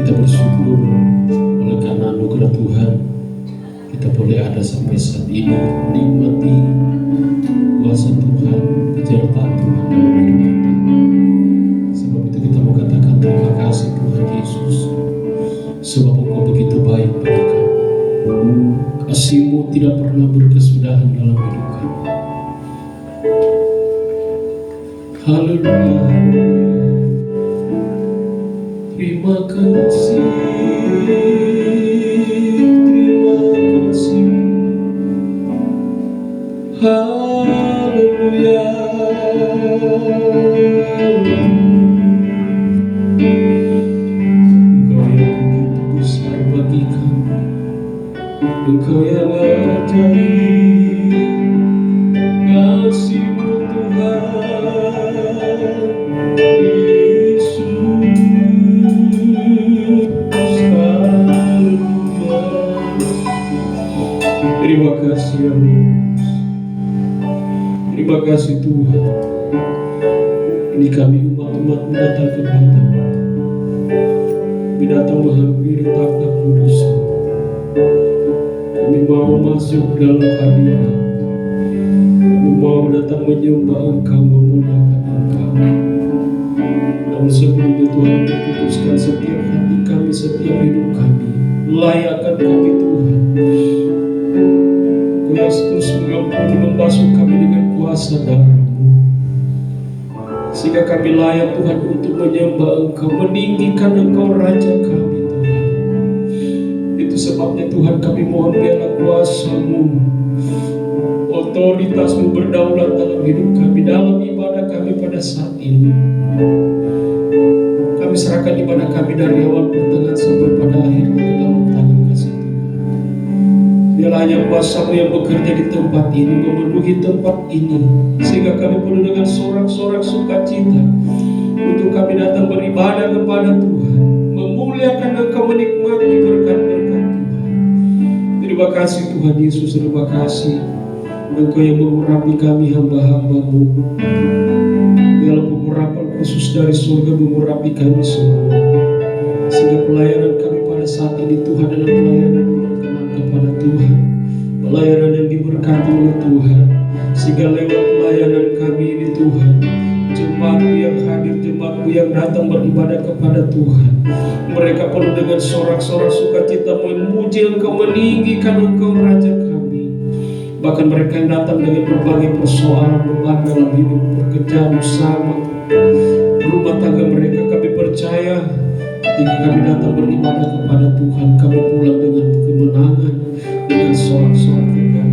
Kita bersyukur oleh karena anugerah Tuhan kita boleh ada sampai saat ini, menikmati kuasa Tuhan, penyertaan Tuhan dalam hidup kita. Sebab itu kita mau katakan terima kasih Tuhan Yesus, sebab Engkau begitu baik pada kami. Kasih-Mu tidak pernah berkesudahan dalam hidup kami. Haleluya. Terima kasih, terima kasih. Haleluya. Engkau yang begitu besar bagi kami, Engkau yang ajaib, kasih-Mu Tuhan Yesus. Haleluya. Terima kasih ya Allah. Terima kasih Tuhan. Ini kami umat-umat datang kepada-Mu. Kami datang menghampiri takhta kudus-Mu. Kami mau masuk dalam hadirat. Kami mau datang menyembah Engkau, memuliakan Engkau. Namun sebelumnya Tuhan putuskan setiap hati kami, setiap hidup kami, layakkan kami Tuhan. Kau yang terus mengampuni, membasuh kami dengan kuasa darah-Mu, sehingga kami layak Tuhan untuk menyembah Engkau, meninggikan Engkau Raja kami Tuhan. Itu sebabnya Tuhan kami mohon biarlah kuasa-Mu, otoritas-Mu berdaulat dalam hidup kami, dalam ibadah kami pada saat ini. Kami serahkan ibadah kami dari awal pertengahan sampai pada akhir ke dalam tangan kasih Tuhan. Biarlah hanya kuasa-Mu yang bekerja di tempat ini, memenuhi tempat ini, sehingga kami penuh dengan sorak-sorak sukacita untuk kami datang beribadah kepada Tuhan, memuliakan Engkau, menikmati berkat-berkat Tuhan. Terima kasih Tuhan Yesus, terima kasih Engkau yang mengurapi kami hamba-hamba-Mu. Biarlah pengurapan khusus dari surga mengurapi kami semua, sehingga pelayanan kami pada saat ini Tuhan adalah pelayanan yang berkenan kepada Tuhan, pelayanan yang diberkati oleh Tuhan, sehingga lewat pelayanan kami ini Tuhan, jemaat-Mu yang hadir, jemaat-Mu yang datang beribadah kepada Tuhan, mereka penuh dengan sorak-sorak sukacita memuji Engkau, meninggikan Engkau Raja kami. Bahkan mereka yang datang dengan berbagai persoalan, beban dalam hidup, pekerjaan, usaha, rumah tangga mereka, kami percaya ketika kami datang beribadah kepada Tuhan, kami pulang dengan kemenangan, dengan sorak-sorak yang.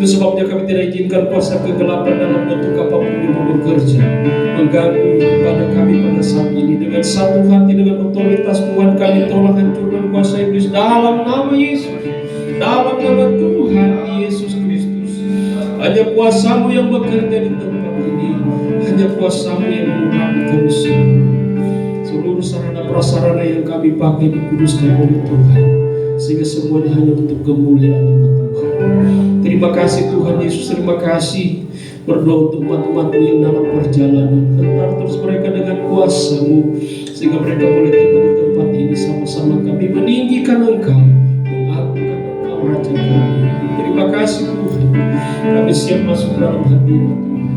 Itu sebabnya kami tidak izinkan kuasa kegelapan dalam bentuk apapun yang bekerja, mengganggu kepada kami pada saat ini. Dengan satu hati, dengan otoritas Tuhan, kami tolak hancurkan kuasa iblis dalam nama Yesus, dalam nama Tuhan Yesus Kristus. Hanya kuasa-Mu yang bekerja di tempat ini, hanya kuasa-Mu yang mengurapi kami semua. Seluruh sarana prasarana yang kami pakai dikuduskan oleh Tuhan, sehingga semuanya hanya untuk kemuliaan nama Tuhan. Terima kasih Tuhan Yesus, terima kasih. Berdoa untuk umat-umat-Mu yang dalam perjalanan, hentar terus mereka dengan kuasa-Mu, sehingga mereka boleh tiba di tempat ini sama-sama kami meninggikan Engkau, mengagungkan Engkau Raja kami. Terima kasih Tuhan, kami siap masuk dalam hadirat Tuhan.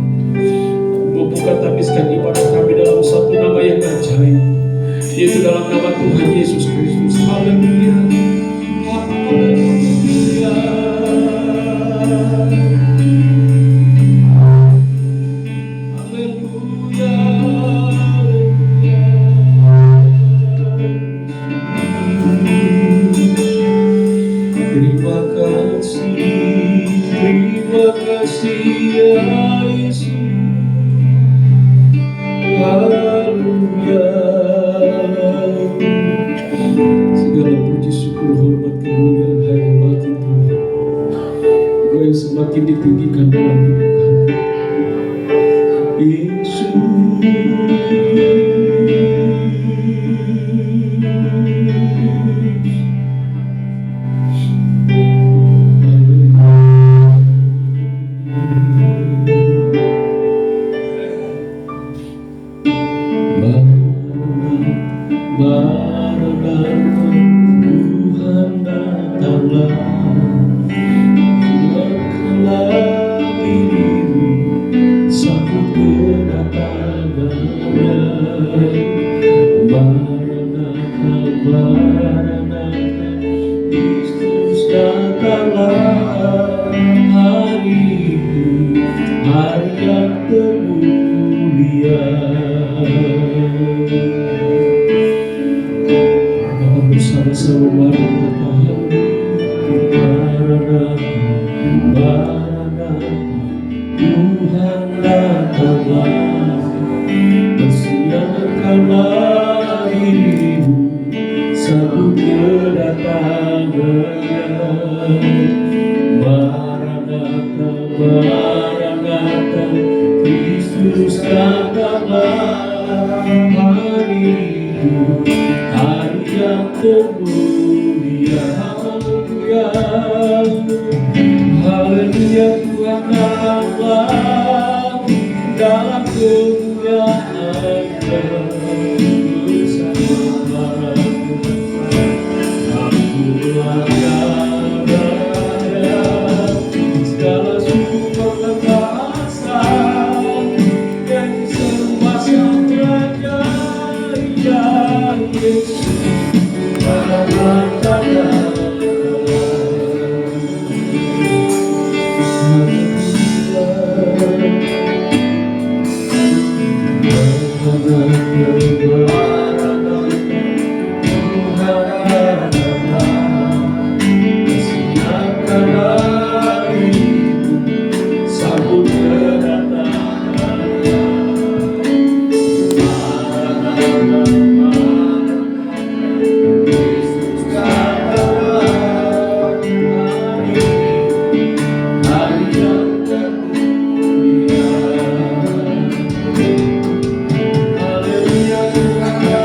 Membuka tabiskan ibadah kami dalam satu nama yang ajaib, yaitu dalam nama Tuhan Yesus Kristus. Haleluya, haleluya. Terima kasih ya Yesus. Haleluya. Segala puji, syukur, hormat, kemuliaan hanya bagi Tuhan. Engkau yang semakin ditinggikan dalam hidup kami, Yesus. Dapat bersama-sama mari bertahan. Maranatha, Tuhan datanglah, persiapkanlah dirimu, sambut kedatangannya. Maranatha, Maranatha, Kristus datanglah, hari itu, hari yang termulia. Haleluya, haleluya, Tuhan datanglah dalam kemuliaan-Nya bersama aku ada segala suku kota bahasa yang semua sang raja ya Yesus Maranatha. Hallelujah.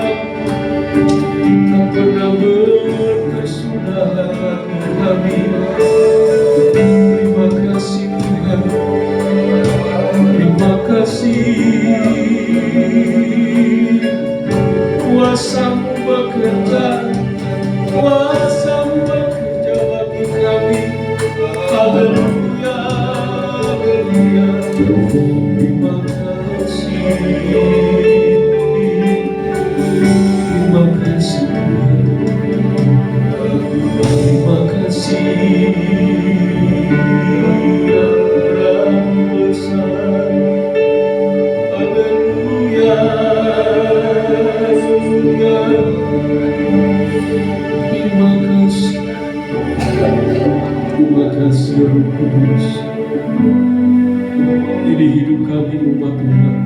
Tak pernah berkesudahan kami. Terima kasih Tuhan, terima kasih. Kuasa-Mu bekerja, kuasa-Mu bekerja bagi kami. Haleluya, haleluya. Terima kasih, terima kasih, terima kasih. Terima kasih Roh Kudus. Ini hidup kami umat-umat,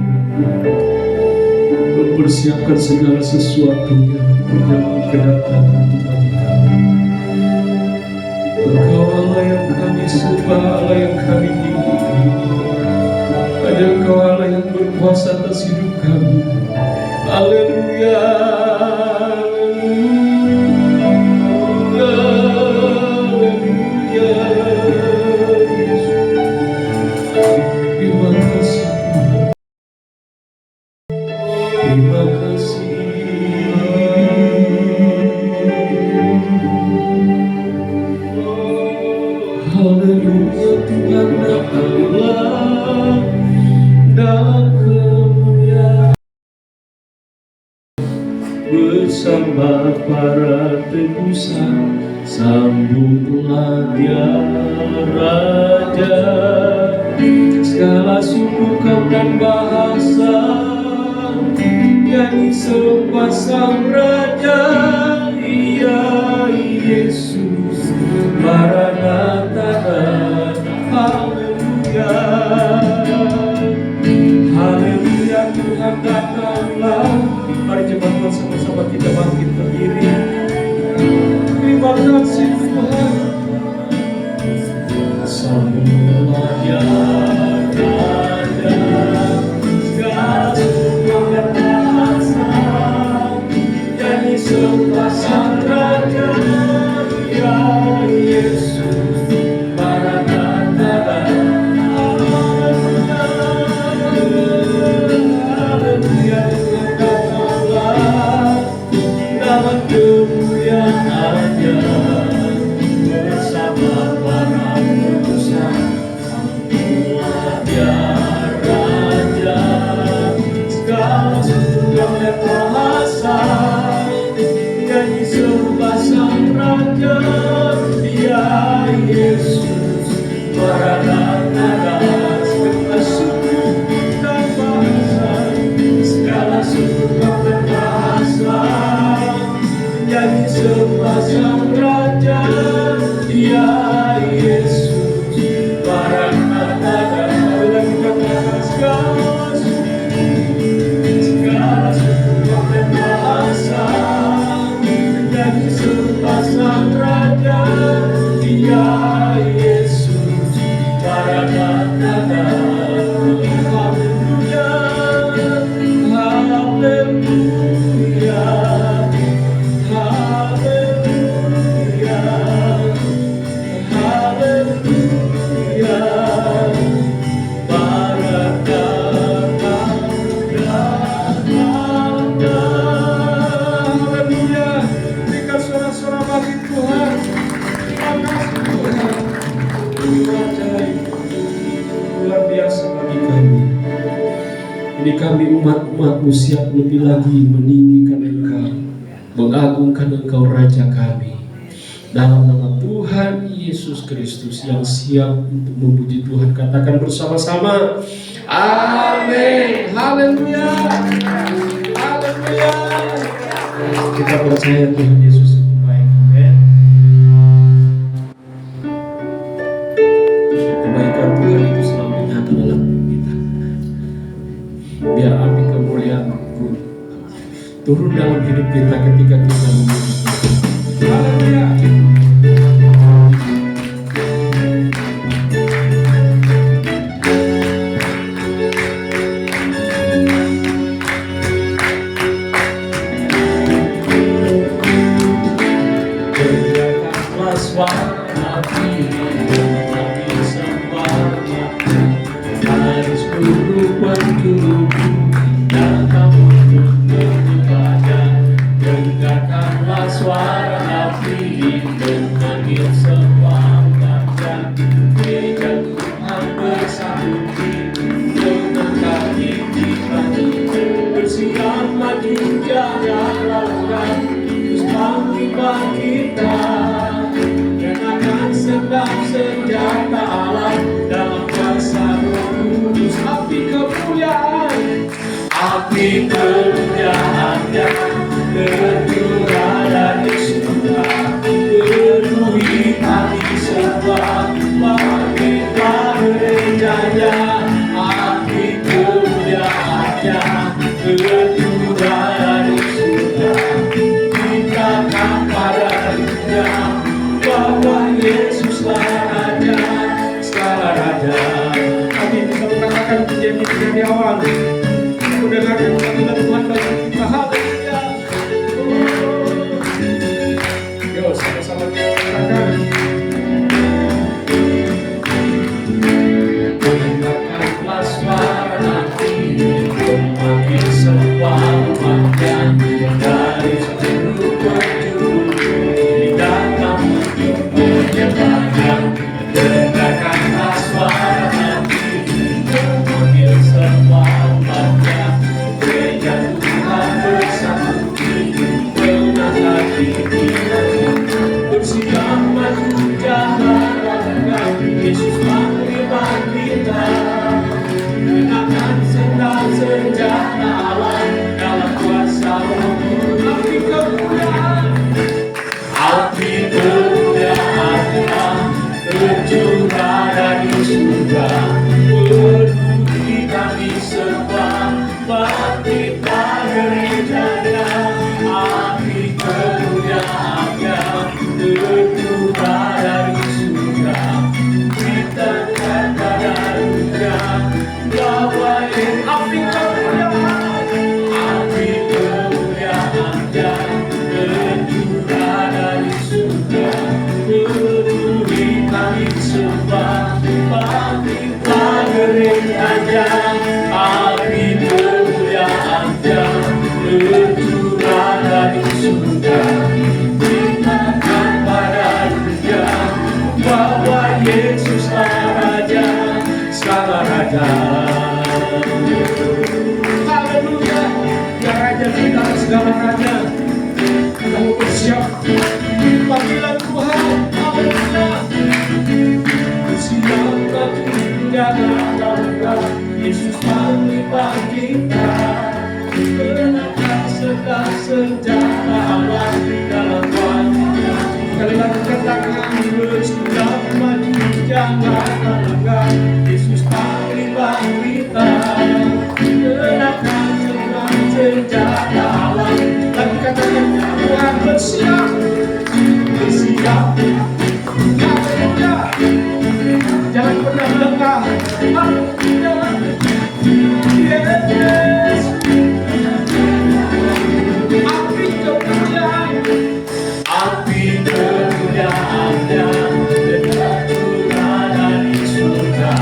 mempersiapkan segala sesuatu yang menjamu kedatangan Tuhan kami. Engkau Allah yang kami sembah, Allah yang kami tinggikan. Hanya Engkau Allah yang berkuasa atas hidup kami. Haleluya. Bersama para tebusan, sambutlah Dia Raja. Segala suku, kaum dan bahasa nyanyi sembah Sang Raja. Ia Yesus Maranatha. Haleluya, haleluya. Tuhan datanglah. Mari jemaat sama-sama kita bangkit berdiri. Terima kasih Tuhan. Sambutlah Dia Raja. Segala suku dan bahasa nyanyi sembah Sang Raja. Ya Yesus Maranatha. Haleluya. Dalam kemuliaannya bersama para utusan, sambutlah Dia Raja. Segala suku dan bahasa nyanyi sembah Sang Raja. Dia Yesus Maranatha. Segala suku dan bahasa, segala suku dan bahasa nyanyi sembah Sang Raja. Dia Yesus Maranatha. Segala suku dan bahasa nyanyi sembah Sang Raja. Dia Yesus Maranatha. Haleluya, haleluya. Ini kami umat-umat-Mu siap lebih lagi meninggikan Engkau, mengagungkan Engkau Raja kami. Dalam nama Tuhan Yesus Kristus yang siap untuk memuji Tuhan, katakan bersama-sama, amin. Haleluya, haleluya. Kita percaya Tuhan Yesus itu baik, amin. Kebaikan Tuhan itu selalu nyata dalam hidup kita. Biar api kemuliaan turun dalam hidup kita ketika kita memuji Tuhan. Haleluya. suara hati bagi semua dari seluruh penjuru dan kamu beribadah. Dengarkanlah suara hati bagi semua dan gereja Tuhan bersatu dengan kaki di kanan bersiap maju jalan lakukan terus panglima kita dan akan sedang senjata Allah dalam kuasa Roh Kudus. Api kemuliaan yang tercurah dari surga penuhi hati semua bangkitlah gerejanya. Api kemuliaan tercurah dari surga dikatakan pada dunia bahwa Yesuslah Raja segala raja. Kami bisa mengatakan menjadi awal mendengarkan panggilan Tuhan bagi kita. Haleluya. Yo, sama-sama kita dengarkanlah suara hati memanggil semua umatnya dari seluruh penjuru di dalam hidupnya banyak. Dengarkanlah suara hati memanggil semua umatnya. Gereja Tuhan bersatu dengan hati bersiap maju jalan lakukan Yesus panglima kita kenakan sendal senjata Allah dalam kuasa Roh Kudus. Api kemuliaan tercurah dari surga penuhi kami semua bangkitlah gerejanya. Api kemuliaan tercurah dari surga dikatakan pada dunia bahwa api kemuliaan tercurah dari surga penuhi kami semua bangkitlah gerejanya. Api kemuliaan tercurah dari surga dikatakan pada dunia bahwa Yesuslah Raja segala raja. Haleluya. Ya Raja kita segala raja, kamu bersiap panggilan Tuhan. Haleluya. Bersiap maju jalan lakukan Yesus panglima kita kenakan sedang senjata Allah dalam kuasa. Sekali lagi katakan bersiap maju jalan lakukan Yesus panglima kita kenakan sedang senjata Allah. Lagi katakan Tuhan bersiap. Haleluya. Jangan pernah lengah. Haleluya. Yes. Api kemuliaan tercurah dari surga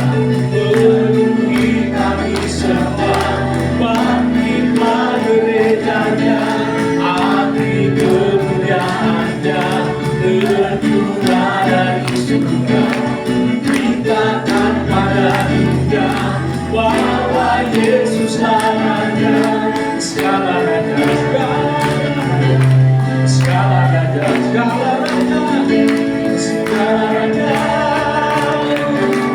penuhi kami semua bangkitlah gerejanya. Api kemuliaan tercurah dari surga dikatakan pada dunia bahwa Yesuslah Raja segala raja, segala raja, segala raja, segala raja.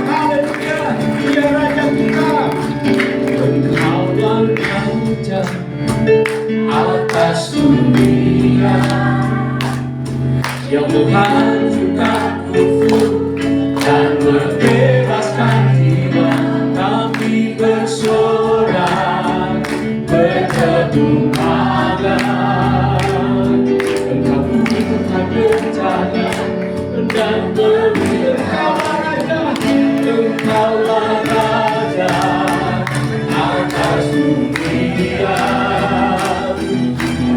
Haleluya. Dia Raja kita. Engkaulah Raja atas dunia yang menghancurkan kufur dan membebaskan jiwa. Kami bersorak berteduh malam. Engkau Tuhan berjalan dan beri Engkaulah Raja, Engkaulah Raja atas dunia.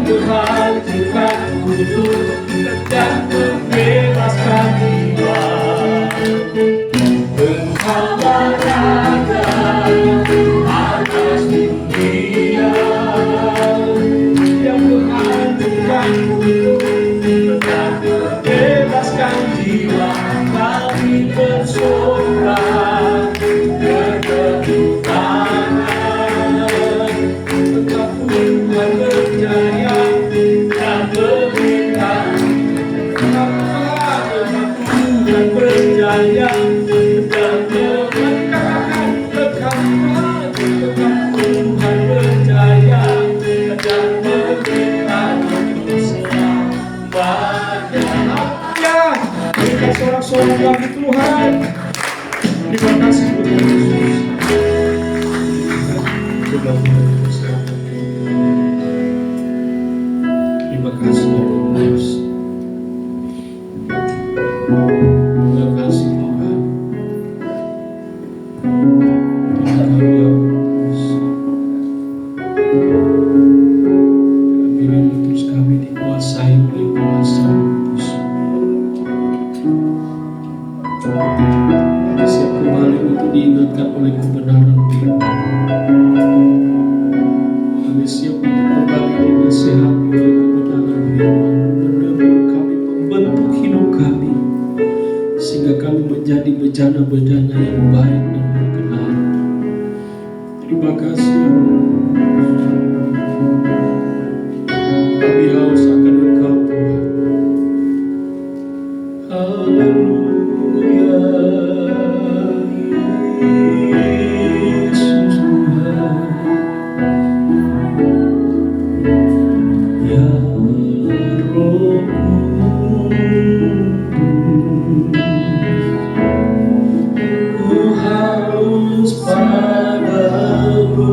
Tuhan Tuhan kudus dan membebaskan sorak-sorak lagi Tuhan. Terima kasih Tuhan Yesus. Terima kasih Tuhan Yesus. Terima kasih Tuhan. Terus kami dikuasai oleh kuasa Kudus. Siap kembali untuk diingatkan oleh kebenaran firman. Kami siap untuk kembali dinasihati oleh kebenaran firman. Menegur kami, membentuk hidup kami, sehingga kami menjadi bejana-bejana yang baik dan berkenan. Terima kasih ya Allah. Kami haus akan Engkau Tuhan. Haleluya, Yesus Tuhan. Ya Roh Kudus, ku haus padamu.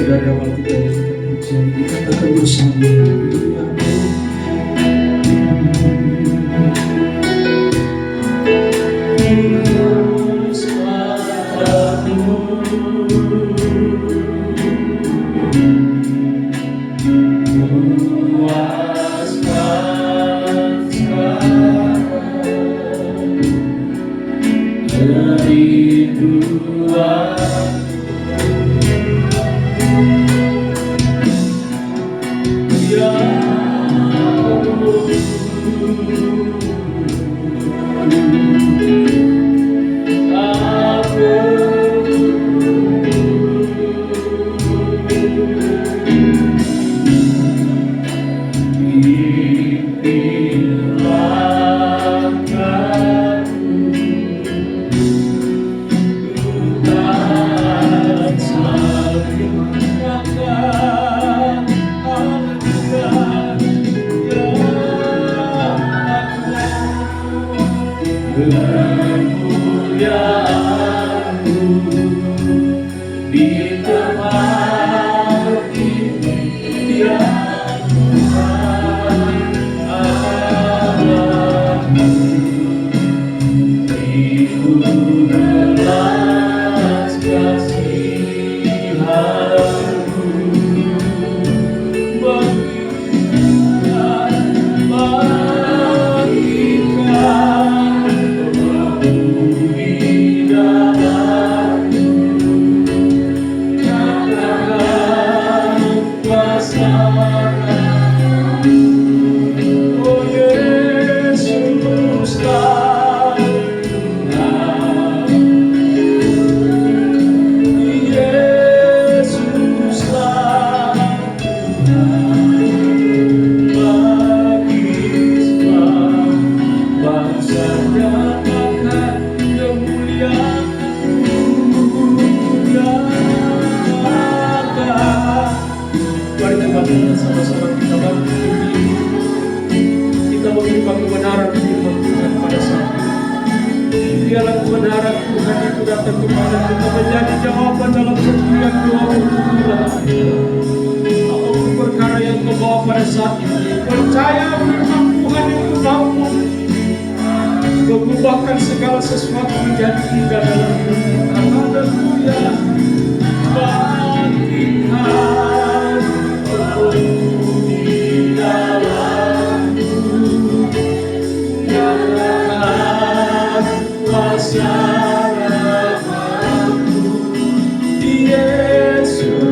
Dari awal kita akan bersama. Kemuliaan-Mu di tempat sama-sama kita bantu ini. Kita menerima kebenaran firman Tuhan pada saat ini. Biarlah kebenaran Tuhan itu datang kepada kita menjadi jawaban dalam setiap doa pergumulan kita. Apapun perkara yang kau bawa pada saat ini, percaya firman Tuhan itu mampu mengubahkan segala sesuatu menjadi indah dalam hidup kita. Haleluya. Bangkitkan rohmu di dalamku, nyatakan kuasa rahmat-Mu. Yesuslah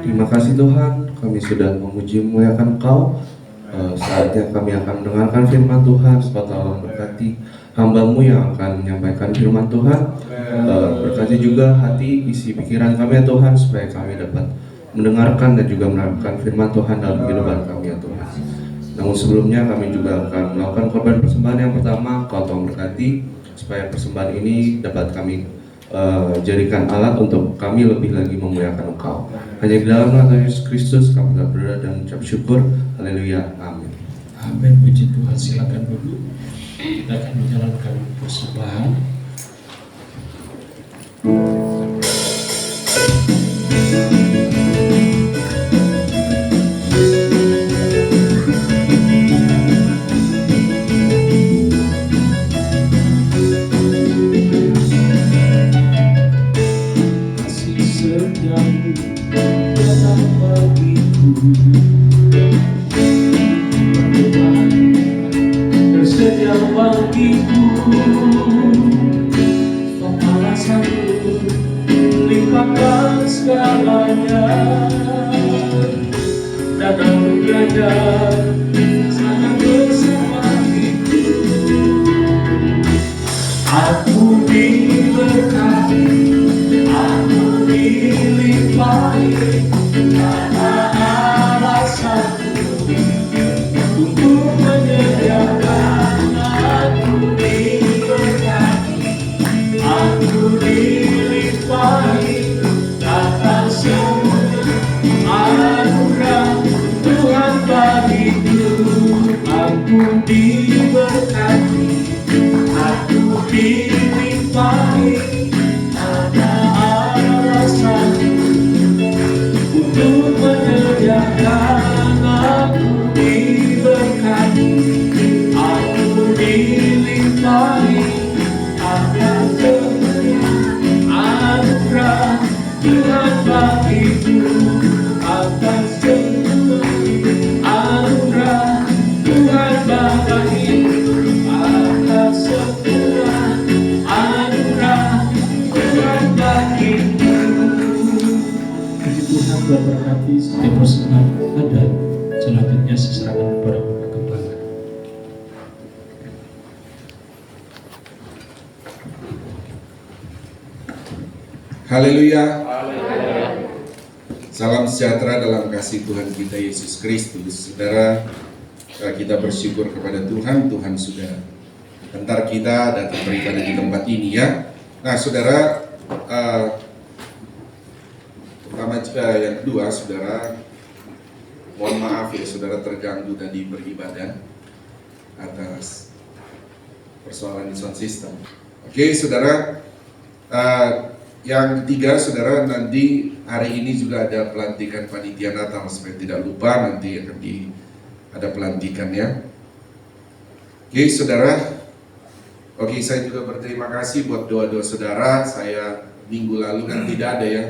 Terima kasih Tuhan, kami sudah memuji memuliakan Engkau. Saatnya kami akan mendengarkan firman Tuhan. Supaya Allah berkati hamba-Mu yang akan menyampaikan firman Tuhan. Berkati juga hati, isi pikiran kami ya Tuhan, supaya kami dapat mendengarkan dan juga menerapkan firman Tuhan dalam kehidupan kami ya Tuhan. Namun sebelumnya kami juga akan melakukan korban persembahan yang pertama. Kau Tuhan berkati supaya persembahan ini dapat kami jadikan alat untuk kami lebih lagi memuliakan Engkau. Hanya di dalam nama Yesus Kristus kami telah berdoa dan mengucap syukur. Haleluya. Amin. Amin. Puji Tuhan. Silakan duduk. Kita akan menjalankan persembahan. Atas Haleluya. Salam sejahtera dalam kasih Tuhan kita Yesus Kristus. Saudara, kita bersyukur kepada Tuhan. Tuhan sudah antar kita datang beribadah di tempat ini ya. Nah saudara, pertama yang kedua saudara, mohon maaf ya saudara terganggu tadi beribadah atas persoalan sound system. Oke saudara, yang ketiga saudara, nanti hari ini juga ada pelantikan panitia Natal, supaya tidak lupa nanti akan ada pelantikan ya. Oke saudara, oke saya juga berterima kasih buat doa-doa saudara. Saya minggu lalu kan tidak ada ya,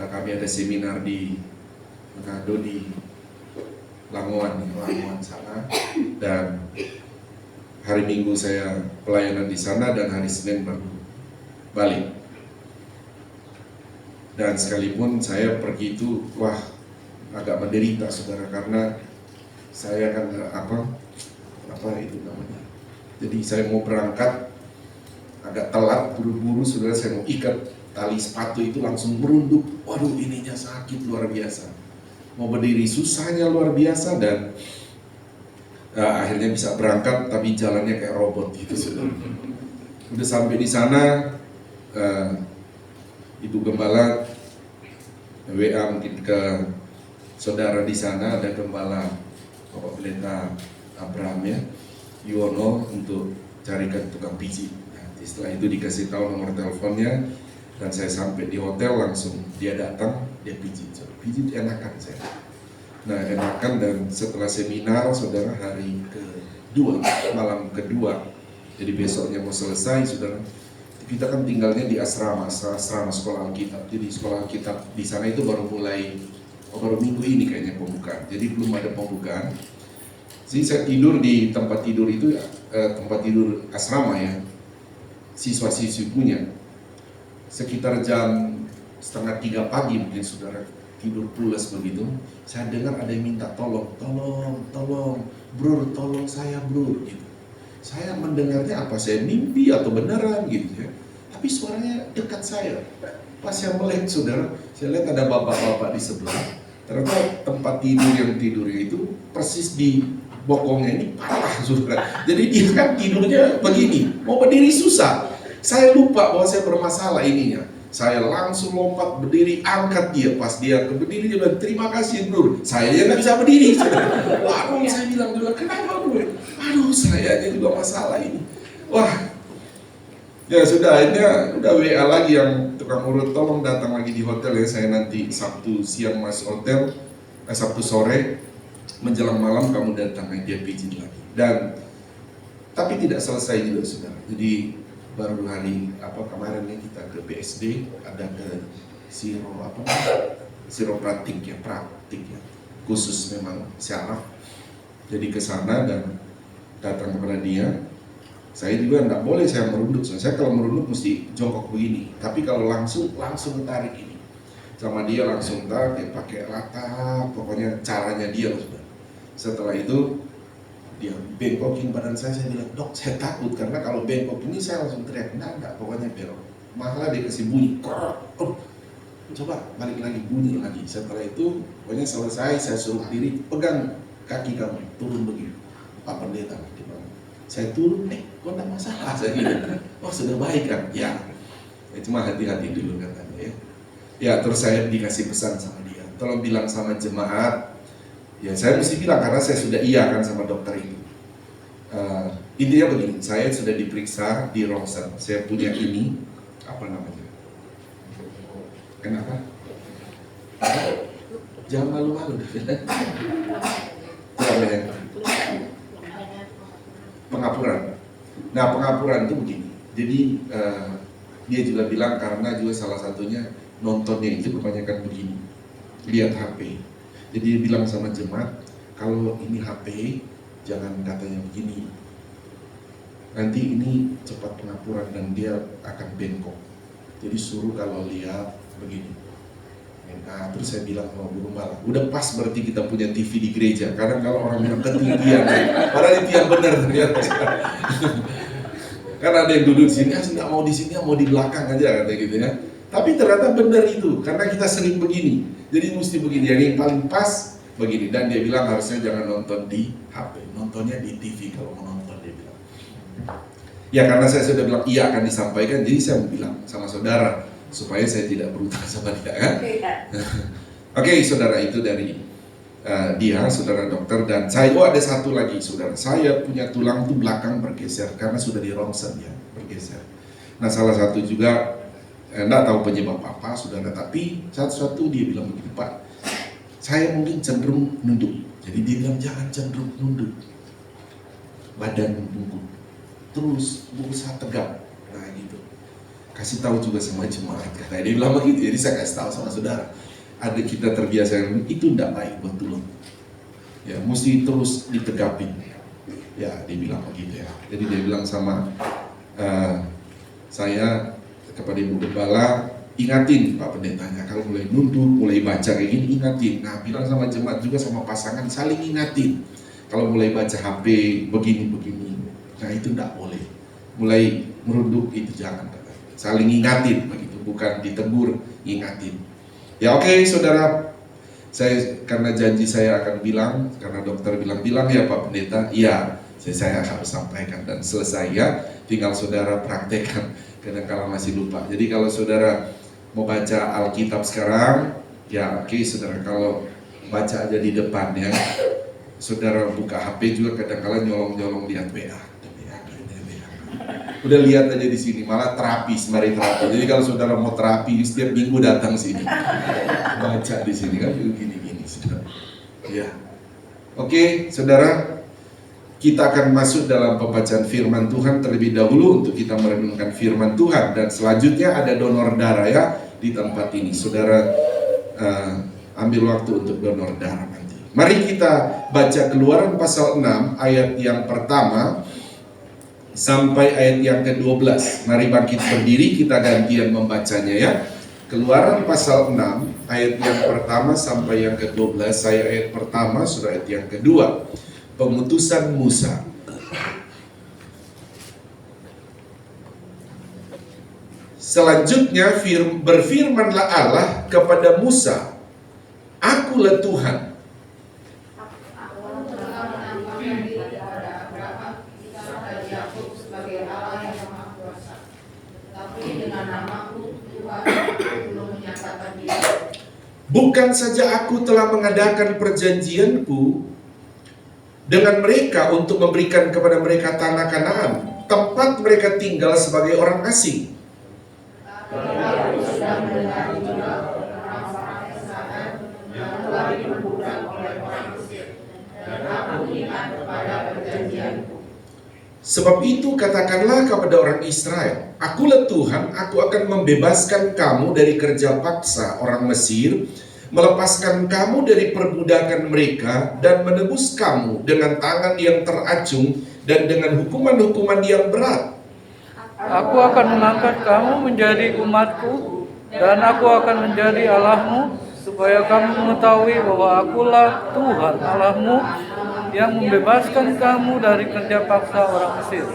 kami ada seminar di Manado di Lamongan sana, dan hari Minggu saya pelayanan di sana dan hari Senin baru balik. Dan sekalipun saya pergi itu agak menderita saudara, karena saya kan apa itu namanya. Jadi saya mau berangkat agak telat, buru-buru saudara, saya mau ikat tali sepatu itu langsung merunduk. Waduh, ininya sakit luar biasa. Mau berdiri susahnya luar biasa, dan akhirnya bisa berangkat tapi jalannya kayak robot gitu saudara. Udah sampai di sana, Ibu Gembala WA mungkin ke saudara di sana, ada Gembala Bapak Pendeta Abraham ya, Yuwono, untuk carikan tukang pijit. Nah, setelah itu dikasih tahu nomor teleponnya, dan saya sampai di hotel langsung dia datang, dia pijit. Pijit enakan saya. Nah enakan, dan setelah seminar saudara hari kedua, malam kedua, jadi besoknya mau selesai saudara. Kita kan tinggalnya di asrama sekolah Alkitab. Jadi sekolah Alkitab di sana itu baru minggu ini kayaknya pembukaan. Jadi belum ada pembukaan. Jadi saya tidur di tempat tidur itu, tempat tidur asrama ya, siswa-siswi punya. Sekitar jam 2:30 pagi mungkin saudara, tidur pulas begitu. Saya dengar ada yang minta tolong, bro, tolong saya bro, gitu. Saya mendengarnya apa saya mimpi atau beneran gitu ya. Tapi suaranya dekat saya. Pas saya melihat saudara, saya lihat ada bapak-bapak di sebelah. Ternyata tempat tidurnya itu persis di bokongnya ini parah saudara. Jadi dia kan tidurnya begini, mau berdiri susah. Saya lupa bahwa saya bermasalah ininya. Saya langsung lompat berdiri, angkat dia. Pas dia berdiri, dia bilang, terima kasih bro. Saya nggak bisa berdiri. Waduh, saya bilang dulu, kenapa bro? Aduh, saya juga masalah ini. Wah, ya sudah, ini udah WA lagi yang tukang urut, tolong datang lagi di hotel ya. Saya nanti Sabtu siang masuk hotel, Sabtu sore menjelang malam kamu datang, dia pijit lagi. Dan tapi tidak selesai juga saudara. Jadi baru hari kemarin ya kita ke BSD, ada ke praktik ya, khusus memang syaraf. Jadi ke sana dan datang kepada dia. Saya juga enggak boleh saya merunduk. Saya kalau merunduk mesti jongkok begini. Tapi kalau langsung tarik ini. Sama dia langsung tarik, pakai rata, pokoknya caranya dia sudah. Setelah itu dia bengkokin badan saya bilang, dok saya takut karena kalau bengkok ini saya langsung teriak, enggak, pokoknya belok. Malah dia kasih bunyi, coba balik lagi, bunyi lagi. Setelah itu pokoknya selesai, saya suruh diri, pegang kaki kamu, turun begini. Pak Pendeta, saya turun, kok enggak masalah, saya bilang, sudah baik kan? Ya, cuma hati-hati dulu katanya ya. Ya terus saya dikasih pesan sama dia, tolong bilang sama jemaat. Ya saya mesti bilang karena saya sudah iya kan sama dokter itu. Intinya begini, saya sudah diperiksa di ronsen. Saya punya ini, apa namanya? Kenapa? Jangan malu-malu. Pengapuran. Nah pengapuran itu begini. Jadi dia juga bilang karena juga salah satunya nontonnya itu kebanyakan begini, lihat HP. Jadi dia bilang sama jemaat, kalau ini HP, jangan katanya begini. Nanti ini cepat pengapuran dan dia akan bengkok. Jadi suruh kalau lihat begini. Nah, terus saya bilang sama Bu Gembala, udah pas berarti kita punya TV di gereja. Karena kalau orang bilang ketinggian, padahal itu yang benar ternyata. Karena ada yang duduk di sini, nggak mau di sini, mau di belakang aja katanya gitu ya. Tapi ternyata benar itu, karena kita sering begini. Jadi mesti begini, yang paling pas begini. Dan dia bilang harusnya jangan nonton di HP, nontonnya di TV kalau mau nonton, dia bilang. Ya karena saya sudah bilang iya akan disampaikan, jadi saya bilang sama saudara supaya saya tidak berutang sama dia kan. Oke, saudara, itu dari dia, saudara dokter. Dan saya, ada satu lagi saudara, saya punya tulang tuh belakang bergeser karena sudah di rongsen ya, bergeser. Nah salah satu juga enggak tahu penyebab apa saudara, tapi satu-satu dia bilang begini, Pak, saya mungkin cenderung nunduk. Jadi dia bilang jangan cenderung nunduk, badan bungkuk, terus berusaha tegak. Nah gitu, kasih tahu juga sama jemaat, katanya dia bilang begitu. Jadi saya kasih tahu sama saudara, ada kita terbiasa itu tidak baik buat tulang. Ya, mesti terus ditegapin. Ya, dia bilang begitu ya. Jadi dia bilang sama saya kepada Ibu Gembala, ingatin Pak Pendetanya kalau mulai nunduk, mulai baca kayak gini, ingatin. Nah, bilang sama jemaat juga, sama pasangan, saling ingatin. Kalau mulai baca HP begini-begini, nah itu tidak boleh. Mulai merunduk itu jangan. Saling ingatin begitu, bukan ditegur, ingatin. Ya oke, saudara, saya karena janji saya akan bilang, karena dokter bilang ya Pak Pendeta, iya, saya harus sampaikan dan selesai ya, tinggal saudara praktekkan, kadang-kala masih lupa. Jadi kalau saudara mau baca Alkitab sekarang, ya oke, saudara, kalau baca aja di depan ya, saudara buka HP juga kadang-kala nyolong-nyolong lihat WA. Udah lihat aja di sini, malah terapi, sembari terapi. Jadi kalau saudara mau terapi, setiap minggu datang sini, baca di sini kan gini-gini, saudara. Ya, oke, saudara, kita akan masuk dalam pembacaan Firman Tuhan terlebih dahulu untuk kita merenungkan Firman Tuhan, dan selanjutnya ada donor darah ya di tempat ini. Saudara ambil waktu untuk donor darah nanti. Mari kita baca Keluaran pasal 6 ayat yang pertama sampai ayat yang ke-12. Mari bangkit berdiri, kita gantian membacanya ya. Keluaran pasal 6 ayat yang pertama sampai yang ke-12. Saya ayat pertama, surah ayat yang kedua. Pengutusan Musa. Selanjutnya berfirmanlah Allah kepada Musa, Akulah Tuhan. Bukan saja aku telah mengadakan perjanjianku dengan mereka untuk memberikan kepada mereka tanah Kanaan, tempat mereka tinggal sebagai orang asing. Sebab itu katakanlah kepada orang Israel, Akulah Tuhan, aku akan membebaskan kamu dari kerja paksa orang Mesir, melepaskan kamu dari perbudakan mereka, dan menebus kamu dengan tangan yang teracung dan dengan hukuman-hukuman yang berat. Aku akan mengangkat kamu menjadi umatku, dan aku akan menjadi Allahmu, supaya kamu mengetahui bahwa akulah Tuhan Allahmu yang membebaskan kamu dari kerja paksa orang Mesir.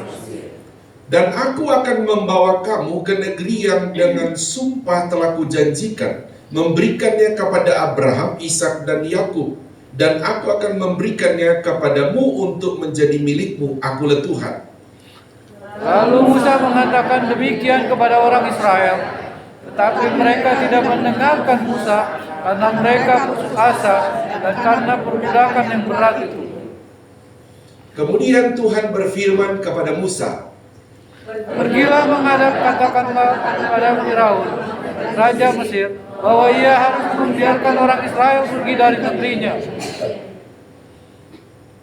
Dan aku akan membawa kamu ke negeri yang dengan sumpah telah kujanjikan, memberikannya kepada Abraham, Ishak dan Yakub, dan aku akan memberikannya kepadamu untuk menjadi milikmu. Akulah Tuhan. Lalu Musa mengatakan demikian kepada orang Israel, tetapi mereka tidak mendengarkan Musa karena mereka putus asa dan karena perbudakan yang berat itu. Kemudian Tuhan berfirman kepada Musa, Pergilah menghadap, katakanlah kepada Firaun, Raja Mesir, bahwa ia harus membiarkan orang Israel pergi dari negerinya.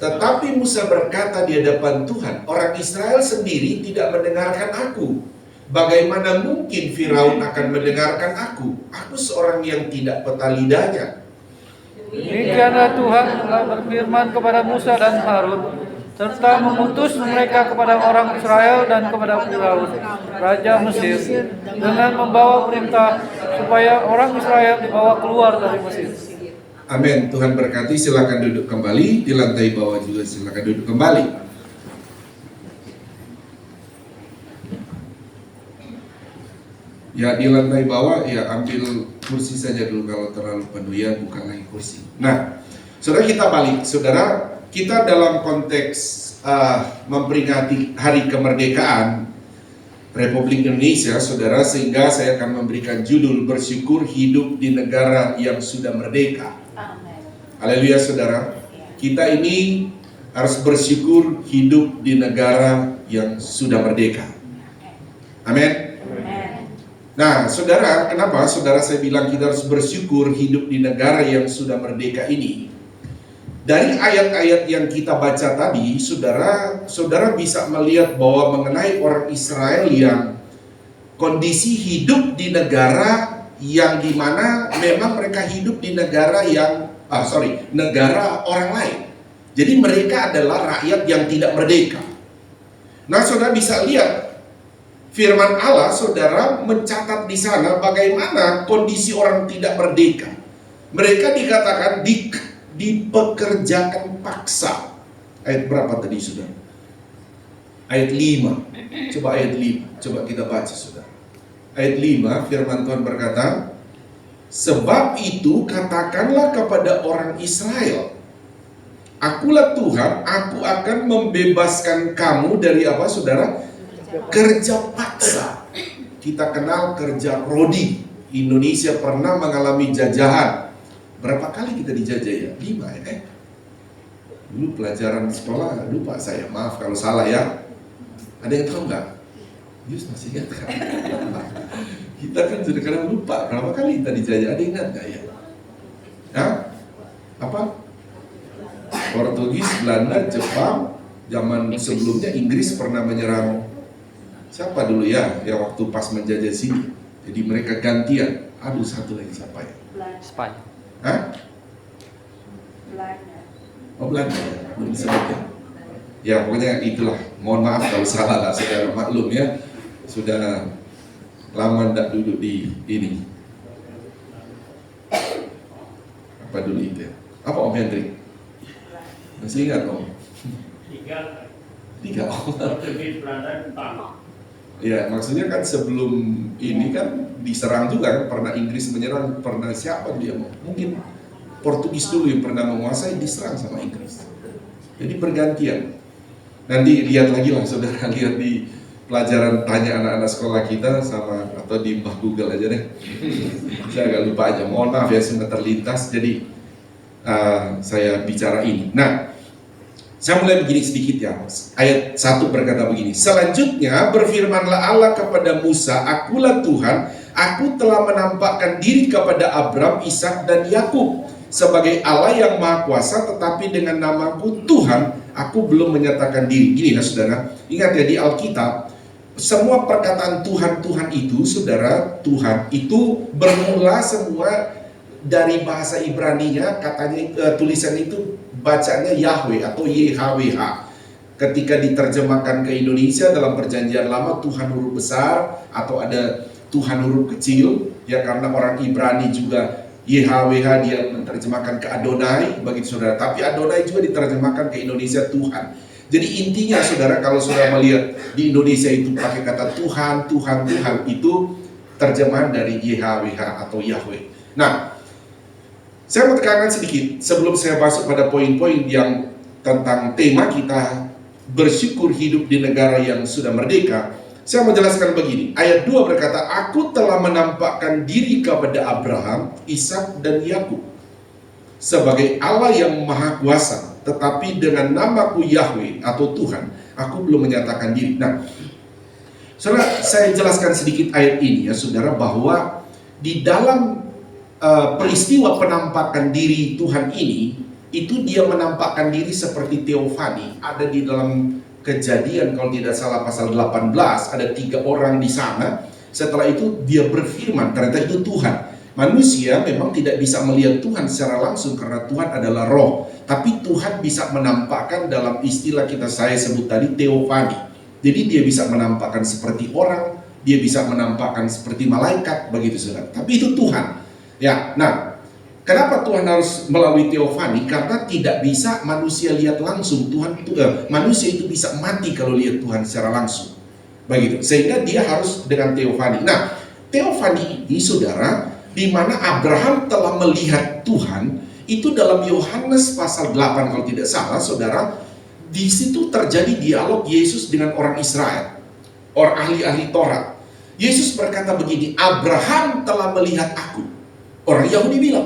Tetapi Musa berkata di hadapan Tuhan, orang Israel sendiri tidak mendengarkan aku. Bagaimana mungkin Firaun akan mendengarkan aku? Aku seorang yang tidak peta lidahnya. Demikianlah Tuhan telah berfirman kepada Musa dan Harun, serta mengutus mereka kepada orang Israel dan kepada Firaun, Raja Mesir, dengan membawa perintah supaya orang Israel dibawa keluar dari Mesir. Amin. Tuhan berkati. Silakan duduk kembali. Di lantai bawah juga silakan duduk kembali. Ya di lantai bawah ya ambil kursi saja dulu, kalau terlalu penuh ya bukan lagi kursi. Nah, saudara kita balik, saudara kita dalam konteks memperingati hari kemerdekaan Republik Indonesia, saudara, sehingga saya akan memberikan judul bersyukur hidup di negara yang sudah merdeka. Haleluya saudara, kita ini harus bersyukur hidup di negara yang sudah merdeka. Amin. Nah, saudara, kenapa saudara saya bilang kita harus bersyukur hidup di negara yang sudah merdeka ini? Dari ayat-ayat yang kita baca tadi, saudara bisa melihat bahwa mengenai orang Israel yang kondisi hidup di negara yang dimana memang mereka hidup di negara yang, negara orang lain. Jadi mereka adalah rakyat yang tidak merdeka. Nah, saudara bisa lihat firman Allah, saudara mencatat di sana bagaimana kondisi orang tidak merdeka. Mereka dikatakan dipekerjakan paksa. Ayat berapa tadi saudara? Ayat 5. Coba ayat 5. Coba kita baca saudara. Ayat 5 firman Tuhan berkata, sebab itu katakanlah kepada orang Israel, akulah Tuhan, aku akan membebaskan kamu dari apa saudara? Kerja paksa. Kita kenal kerja rodi. Indonesia pernah mengalami jajahan. Berapa kali kita dijajah ya? 5 ya? Dulu pelajaran sekolah, lupa saya, maaf kalau salah ya. Ada yang tahu nggak? Yus masih ingat kan? Kita kan kadang lupa berapa kali kita dijajah. Ada yang ingat nggak ya? Hah? Apa? Portugis, Belanda, Jepang. Zaman sebelumnya Inggris pernah menyerang. Siapa dulu ya yang waktu pas menjajah sini? Jadi mereka gantian. Aduh, satu lagi siapa ya? Spanyol. Hah? Oh, Belanda. Belum disebutkan. Ya pokoknya itulah. Mohon maaf kalau salah lah, saudara, maklum ya. Sudah lama tidak duduk di ini. Apa dulu itu ya? Apa Om Hendrik? Masih ingat Om? Tiga Om. Ya, maksudnya kan sebelum ini kan diserang juga kan, pernah Inggris menyerang, pernah siapa dia mau? Mungkin Portugis dulu yang pernah menguasai, diserang sama Inggris. Jadi bergantian. Nanti lihat lagi lah saudara, lihat di pelajaran tanya anak-anak sekolah kita sama atau di Mbah Google aja deh. Saya agak lupa aja, mohon maaf ya sudah terlintas. Jadi saya bicara ini. Nah, saya mulai begini sedikit ya. Ayat 1 berkata begini. Selanjutnya berfirmanlah Allah kepada Musa, akulah Tuhan, aku telah menampakkan diri kepada Abram, Ishak dan Yakub sebagai Allah yang Maha Kuasa, tetapi dengan namaku Tuhan, aku belum menyatakan diri. Gini lah saudara, ingat ya di Alkitab, semua perkataan Tuhan itu, saudara, Tuhan itu bermula semua dari bahasa Ibrani-nya, katanya tulisan itu bacanya Yahweh atau YHWH. Ketika diterjemahkan ke Indonesia dalam perjanjian lama, Tuhan huruf besar atau ada Tuhan huruf kecil, ya karena orang Ibrani juga YHWH dia menerjemahkan ke Adonai, begitu saudara. Tapi Adonai juga diterjemahkan ke Indonesia Tuhan. Jadi intinya saudara, kalau saudara melihat di Indonesia itu pakai kata Tuhan, itu terjemahan dari YHWH atau Yahweh. Nah, saya mau tekankan sedikit sebelum saya masuk pada poin-poin yang tentang tema kita bersyukur hidup di negara yang sudah merdeka. Saya mau jelaskan begini. Ayat 2 berkata, aku telah menampakkan diri kepada Abraham, Ishak dan Yakub sebagai Allah yang Maha Kuasa, tetapi dengan namaku Yahweh atau Tuhan, aku belum menyatakan diri. Nah, saudara, saya jelaskan sedikit ayat ini ya saudara, bahwa di dalam peristiwa penampakan diri Tuhan ini, itu dia menampakkan diri seperti teofani. Ada di dalam Kejadian kalau tidak salah pasal 18, ada 3 orang di sana. Setelah itu dia berfirman, ternyata itu Tuhan. Manusia memang tidak bisa melihat Tuhan secara langsung karena Tuhan adalah roh. Tapi Tuhan bisa menampakkan dalam istilah saya sebut tadi teofani. Jadi dia bisa menampakkan seperti orang, dia bisa menampakkan seperti malaikat, begitu saudara. Tapi itu Tuhan. Ya, nah, kenapa Tuhan harus melalui teofani? Karena tidak bisa manusia lihat langsung. Manusia itu bisa mati kalau lihat Tuhan secara langsung. Begitu. Sehingga dia harus dengan teofani. Nah, teofani ini, saudara, di mana Abraham telah melihat Tuhan, itu dalam Yohanes pasal 8 kalau tidak salah, saudara. Di situ terjadi dialog Yesus dengan orang Israel, orang ahli-ahli Taurat. Yesus berkata begini, Abraham telah melihat aku. Orang Yahudi bilang,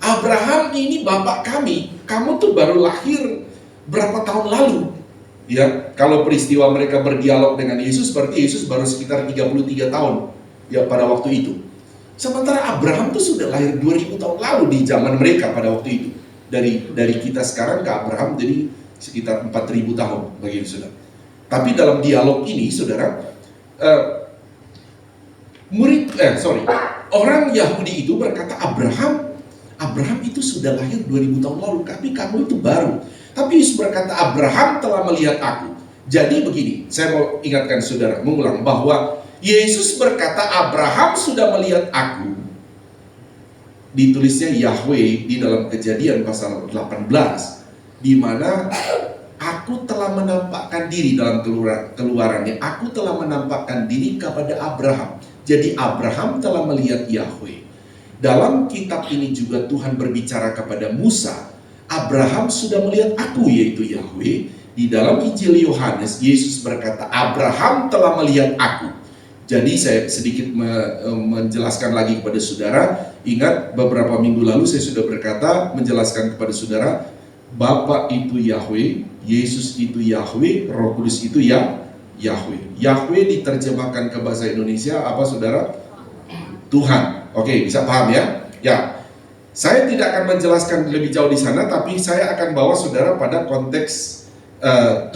Abraham ini bapak kami, kamu tuh baru lahir berapa tahun lalu. Ya, kalau peristiwa mereka berdialog dengan Yesus, berarti Yesus baru sekitar 33 tahun ya pada waktu itu. Sementara Abraham tuh sudah lahir 2000 tahun lalu di zaman mereka pada waktu itu. Dari kita sekarang ke Abraham jadi sekitar 4000 tahun begitu, saudara. Tapi dalam dialog ini, saudara, orang Yahudi itu berkata, Abraham itu sudah lahir 2000 tahun lalu, tapi kamu itu baru. Tapi Yesus berkata, Abraham telah melihat aku. Jadi begini, saya mau ingatkan saudara, mengulang bahwa Yesus berkata, Abraham sudah melihat aku. Ditulisnya Yahweh di dalam Kejadian pasal 18, di mana aku telah menampakkan diri dalam keluarannya. Aku telah menampakkan diri kepada Abraham. Jadi Abraham telah melihat Yahweh. Dalam kitab ini juga Tuhan berbicara kepada Musa. Abraham sudah melihat aku, yaitu Yahweh. Di dalam Injil Yohanes, Yesus berkata, Abraham telah melihat aku. Jadi saya sedikit menjelaskan lagi kepada saudara. Ingat beberapa minggu lalu saya sudah berkata, menjelaskan kepada saudara, Bapa itu Yahweh, Yesus itu Yahweh, Roh Kudus itu Yahweh. Yahweh diterjemahkan ke bahasa Indonesia apa, saudara? Tuhan. Oke, bisa paham ya? Ya. Saya tidak akan menjelaskan lebih jauh di sana, tapi saya akan bawa saudara pada konteks 17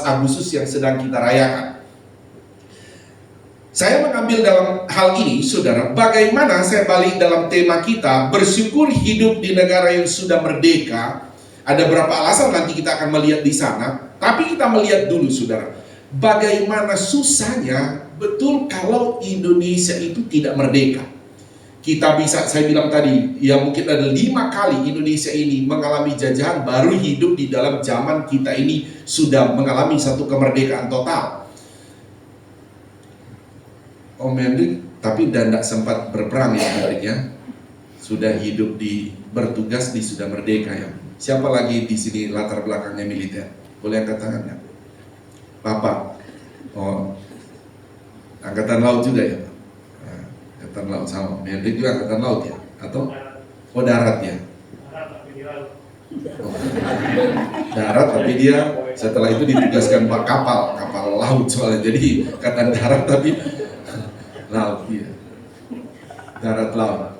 Agustus yang sedang kita rayakan. Saya mengambil dalam hal ini, saudara, bagaimana saya balik dalam tema kita, bersyukur hidup di negara yang sudah merdeka. Ada berapa alasan nanti kita akan melihat di sana, tapi kita melihat dulu, saudara, bagaimana susahnya betul kalau Indonesia itu tidak merdeka. Kita bisa, saya bilang tadi, ya mungkin ada 5 kali Indonesia ini mengalami jajahan, baru hidup di dalam zaman kita ini sudah mengalami satu kemerdekaan total. Om Hendrik, tapi tidak sempat berperang ya Hendrik ya. Sudah hidup bertugas di sudah merdeka ya. Siapa lagi di sini latar belakangnya militer? Boleh angkat tangan ya? Bapak. Oh, Angkatan Laut juga ya? Angkatan Laut sama, Hendrik juga Angkatan Laut ya? Atau darat ya? Darat, tapi dia setelah itu ditugaskan Pak kapal laut soalnya, jadi Angkatan Darat tapi laut ya. Darat laut.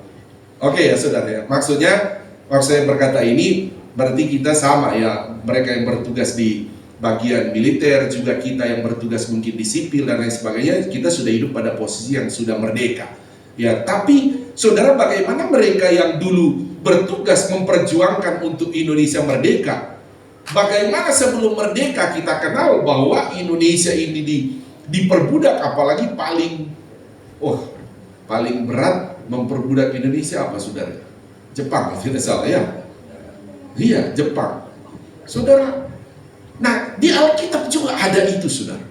Oke ya saudara ya, maksudnya waktu saya berkata ini berarti kita sama ya, mereka yang bertugas di bagian militer, juga kita yang bertugas mungkin di sipil dan lain sebagainya, kita sudah hidup pada posisi yang sudah merdeka. Ya, tapi saudara, bagaimana mereka yang dulu bertugas memperjuangkan untuk Indonesia merdeka? Bagaimana sebelum merdeka kita kenal bahwa Indonesia ini diperbudak, apalagi paling berat memperbudak Indonesia apa, saudara? Jepang, tidak salah ya? Iya, Jepang. Saudara, nah di Alkitab juga ada itu, saudara.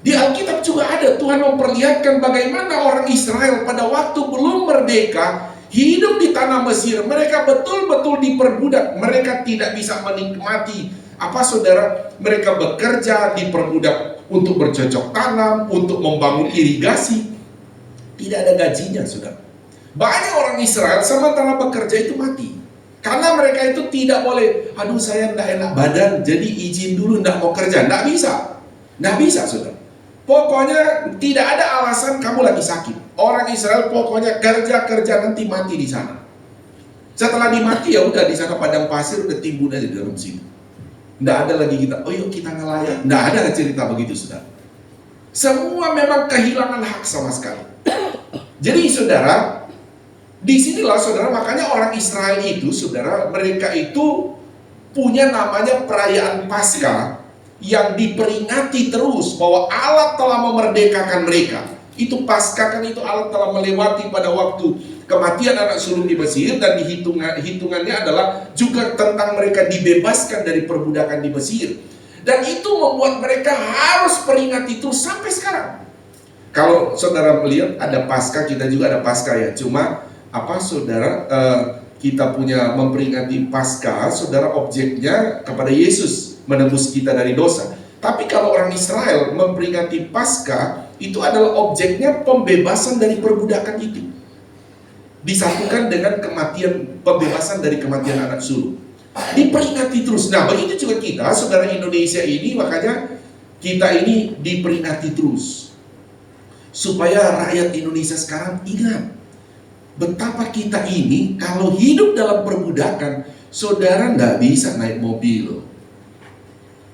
Di Alkitab juga ada, Tuhan memperlihatkan bagaimana orang Israel pada waktu belum merdeka hidup di tanah Mesir. Mereka betul-betul diperbudak. Mereka tidak bisa menikmati apa, saudara? Mereka bekerja diperbudak untuk bercocok tanam, untuk membangun irigasi. Tidak ada gajinya, saudara. Banyak orang Israel sementara bekerja itu mati. Karena mereka itu tidak boleh, aduh saya tidak enak badan, jadi izin dulu tidak mau kerja. Tidak bisa. Tidak bisa, saudara. Pokoknya tidak ada alasan kamu lagi sakit. Orang Israel pokoknya kerja nanti mati di sana. Setelah dimati ya udah di sana padang pasir udah timbun aja di dalam situ. Tidak ada lagi kita, oh yuk kita nelayan. Tidak ada cerita begitu, saudara. Semua memang kehilangan hak sama sekali. Jadi saudara, disinilah saudara, makanya orang Israel itu, saudara, mereka itu punya namanya perayaan Paskah yang diperingati terus bahwa Allah telah memerdekakan mereka. Itu Paskah kan, itu Allah telah melewati pada waktu kematian anak sulung di Mesir, dan hitungannya adalah juga tentang mereka dibebaskan dari perbudakan di Mesir. Dan itu membuat mereka harus peringati itu sampai sekarang. Kalau saudara melihat ada Paskah, kita juga ada Paskah ya. Cuma apa saudara, kita punya memperingati Paskah, saudara, objeknya kepada Yesus menebus kita dari dosa. Tapi kalau orang Israel memperingati Paskah, itu adalah objeknya pembebasan dari perbudakan itu. Disatukan dengan kematian, pembebasan dari kematian anak sulung. Diperingati terus. Nah, begitu juga kita, saudara Indonesia ini, makanya kita ini diperingati terus. Supaya rakyat Indonesia sekarang ingat betapa kita ini kalau hidup dalam perbudakan, saudara nggak bisa naik mobil.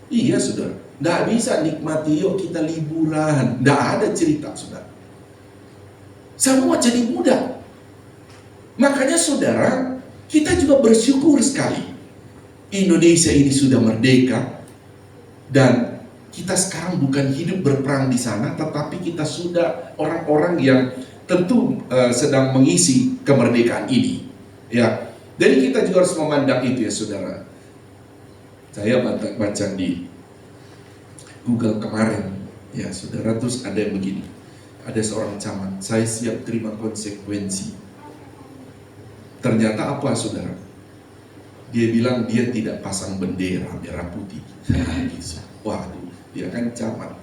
Iya saudara, nggak bisa nikmati yuk kita liburan. Nggak ada cerita saudara. Semua jadi mudah. Makanya saudara, kita juga bersyukur sekali. Indonesia ini sudah merdeka. Dan kita sekarang bukan hidup berperang di sana, tetapi kita sudah orang-orang yang tentu sedang mengisi kemerdekaan ini, ya. Jadi kita juga harus memandang itu ya saudara. Saya baca di Google kemarin, ya saudara, terus ada yang begini, ada seorang camat, saya siap terima konsekuensi. Ternyata apa saudara? Dia bilang dia tidak pasang bendera merah putih. Waduh, dia kan camat.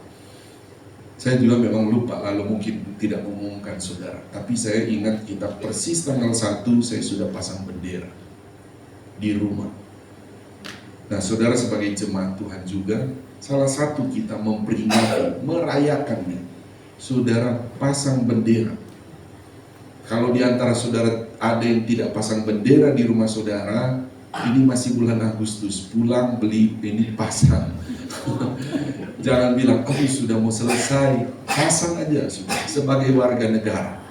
Saya juga memang lupa, lalu mungkin tidak mengumumkan saudara. Tapi saya ingat kita persis tanggal 1 saya sudah pasang bendera di rumah. Nah saudara, sebagai jemaat Tuhan juga, salah satu kita memperingati, merayakannya. Saudara pasang bendera. Kalau di antara saudara ada yang tidak pasang bendera di rumah saudara, ini masih bulan Agustus, pulang beli ini pasang. Jangan bilang, oh sudah mau selesai, pasang aja sudah, sebagai warga negara.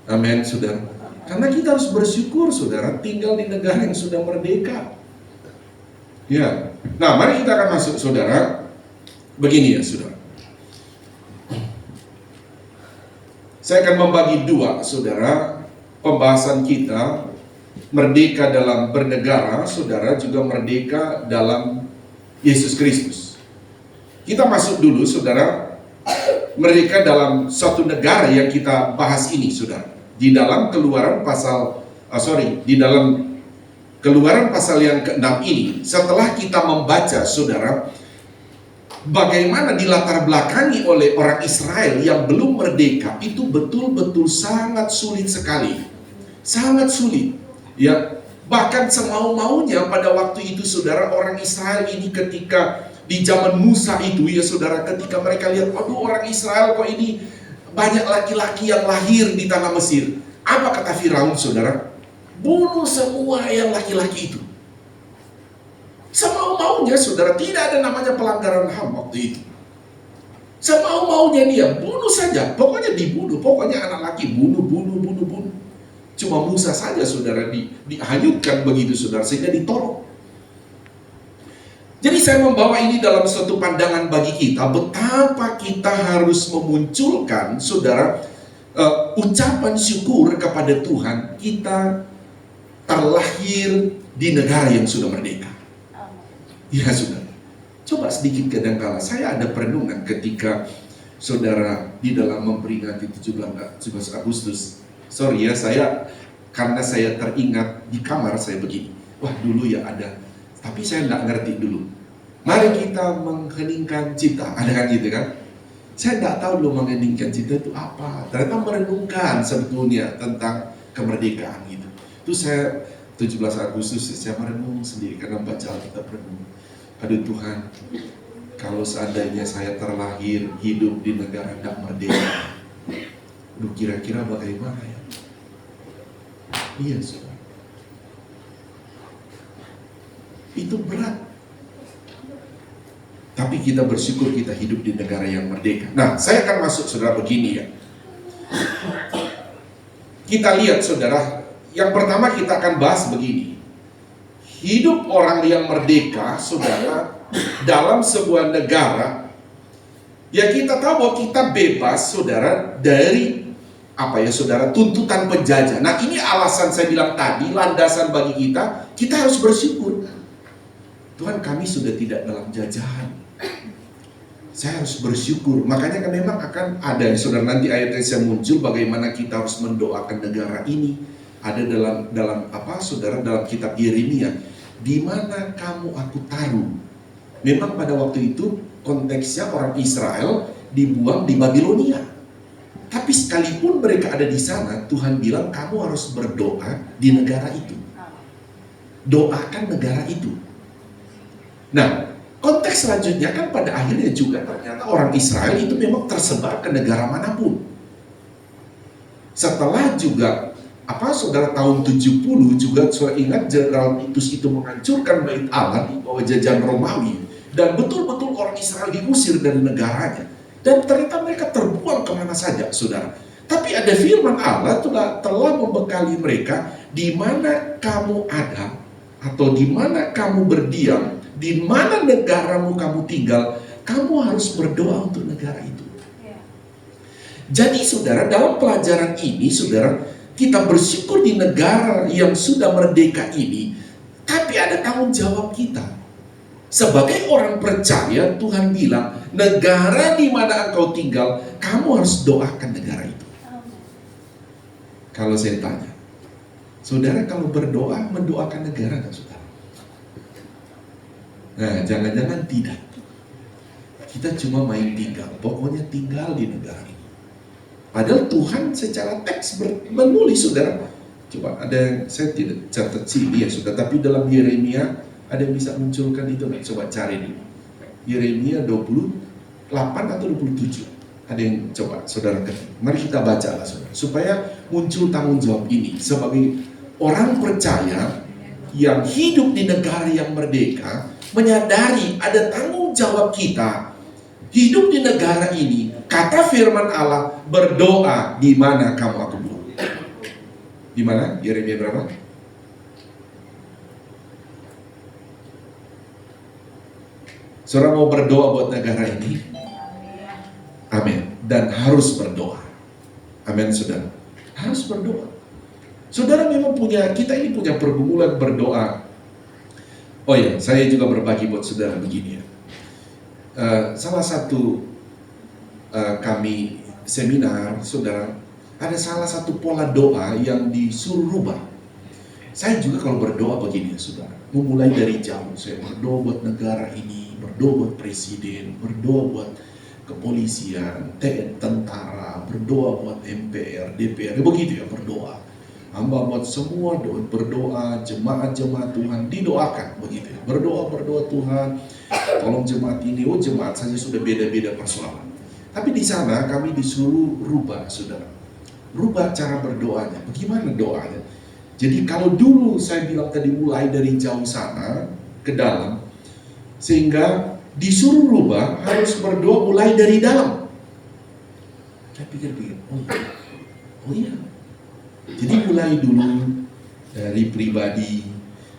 Amin saudara. Karena kita harus bersyukur saudara, tinggal di negara yang sudah merdeka. Ya, nah mari kita akan masuk saudara. Begini ya saudara, saya akan membagi dua saudara pembahasan kita. Merdeka dalam bernegara, saudara, juga merdeka dalam Yesus Kristus. Kita masuk dulu saudara, merdeka dalam suatu negara yang kita bahas ini saudara. Di dalam Keluaran pasal Keluaran pasal yang ke-6 ini, setelah kita membaca saudara bagaimana dilatar belakangi oleh orang Israel yang belum merdeka, itu betul-betul sangat sulit sekali. Sangat sulit. Ya, bahkan semau-maunya pada waktu itu saudara, orang Israel ini ketika di zaman Musa itu ya saudara, ketika mereka lihat, aduh orang Israel kok ini banyak laki-laki yang lahir di tanah Mesir. Apa kata Firaun saudara? Bunuh semua yang laki-laki itu. Semau-maunya saudara, tidak ada namanya pelanggaran HAM waktu itu. Semau-maunya dia, bunuh saja, pokoknya dibunuh, pokoknya anak laki bunuh. Cuma Musa saja saudara dihanyutkan begitu saudara, sehingga ditolong. Jadi saya membawa ini dalam suatu pandangan bagi kita, betapa kita harus memunculkan saudara ucapan syukur kepada Tuhan. Kita terlahir di negara yang sudah merdeka. Ya saudara, coba sedikit kadangkala saya ada perenungan ketika saudara di dalam memperingati 17 Agustus. Sorry ya, karena saya teringat di kamar saya begini. Wah dulu ya ada, tapi saya nggak ngerti dulu. Mari kita mengheningkan cipta, ada kan gitu kan? Saya nggak tahu dulu mengheningkan cipta itu apa. Ternyata merenungkan sebetulnya tentang kemerdekaan gitu. Itu saya 17 Agustus saya merenung sendiri karena baca Alkitab renung. Aduh Tuhan, kalau seandainya saya terlahir hidup di negara tidak merdeka, aduh kira-kira bagaimana ya? Iya saudara, itu berat. Tapi kita bersyukur kita hidup di negara yang merdeka. Nah, saya akan masuk saudara begini ya. Kita lihat saudara, yang pertama kita akan bahas begini. Hidup orang yang merdeka saudara dalam sebuah negara, ya kita tahu bahwa kita bebas saudara dari apa ya saudara, tuntutan penjajah. Nah ini alasan saya bilang tadi, landasan bagi kita harus bersyukur. Tuhan, kami sudah tidak dalam jajahan. Saya harus bersyukur. Makanya kan memang akan ada, saudara, nanti ayatnya saya muncul bagaimana kita harus mendoakan negara ini. Ada dalam apa, saudara, dalam kitab Yeremia, di mana kamu aku taruh. Memang pada waktu itu konteksnya orang Israel dibuang di Babilonia. Tapi sekalipun mereka ada di sana, Tuhan bilang kamu harus berdoa di negara itu. Doakan negara itu. Nah, konteks selanjutnya kan pada akhirnya juga ternyata orang Israel itu memang tersebar ke negara manapun. Setelah juga saudara, tahun 70 juga saudara ingat Jenderal Titus itu menghancurkan bait Allah di bawah jajahan Romawi, dan betul-betul orang Israel diusir dari negaranya, dan ternyata mereka terbuang kemana saja, saudara. Tapi ada firman Allah telah membekali mereka, di mana kamu ada atau di mana kamu berdiam, di mana negaramu kamu tinggal, kamu harus berdoa untuk negara itu. Jadi saudara, dalam pelajaran ini saudara, kita bersyukur di negara yang sudah merdeka ini, tapi ada tanggung jawab kita. Sebagai orang percaya, Tuhan bilang, negara di mana engkau tinggal, kamu harus doakan negara itu. Kalau saya tanya, saudara kalau berdoa, mendoakan negara nggak, saudara? Nah, jangan-jangan tidak. Kita cuma main tinggal, pokoknya tinggal di negara ini. Padahal Tuhan secara teks menulis, saudara. Coba ada yang saya tidak catat sini ya, saudara. Tapi dalam Yeremia ada yang bisa munculkan itu nggak? Coba cari dulu. Yeremia 28 atau 27. Ada yang coba saudara ketik. Mari kita baca lah, saudara, supaya muncul tanggung jawab ini sebagai orang percaya yang hidup di negara yang merdeka, menyadari ada tanggung jawab kita hidup di negara ini. Kata firman Allah, berdoa di mana kamu aku buang. Di mana? Yeremia berapa? Saudara mau berdoa buat negara ini? Amin. Dan harus berdoa. Amin, saudara. Harus berdoa. Saudara memang kita ini punya pergumulan berdoa. Oh ya, saya juga berbagi buat saudara begini ya. Salah satu kami seminar, saudara, ada salah satu pola doa yang disuruh rubah. Saya juga kalau berdoa begini ya, saudara, memulai dari jauh. Saya berdoa buat negara ini, berdoa buat presiden, berdoa buat kepolisian, TNI, tentara, berdoa buat MPR, DPR, begitu ya, berdoa. Hamba buat semua berdoa, jemaat-jemaat Tuhan didoakan, begitu ya. Berdoa Tuhan, tolong jemaat ini, jemaat saja sudah beda-beda persoalan. Tapi di sana kami disuruh rubah, saudara. Rubah cara berdoanya. Bagaimana doanya? Jadi kalau dulu saya bilang tadi mulai dari jauh sana ke dalam, sehingga disuruh rubah harus berdoa mulai dari dalam. Saya pikir-pikir, oh iya. Jadi mulai dulu dari pribadi,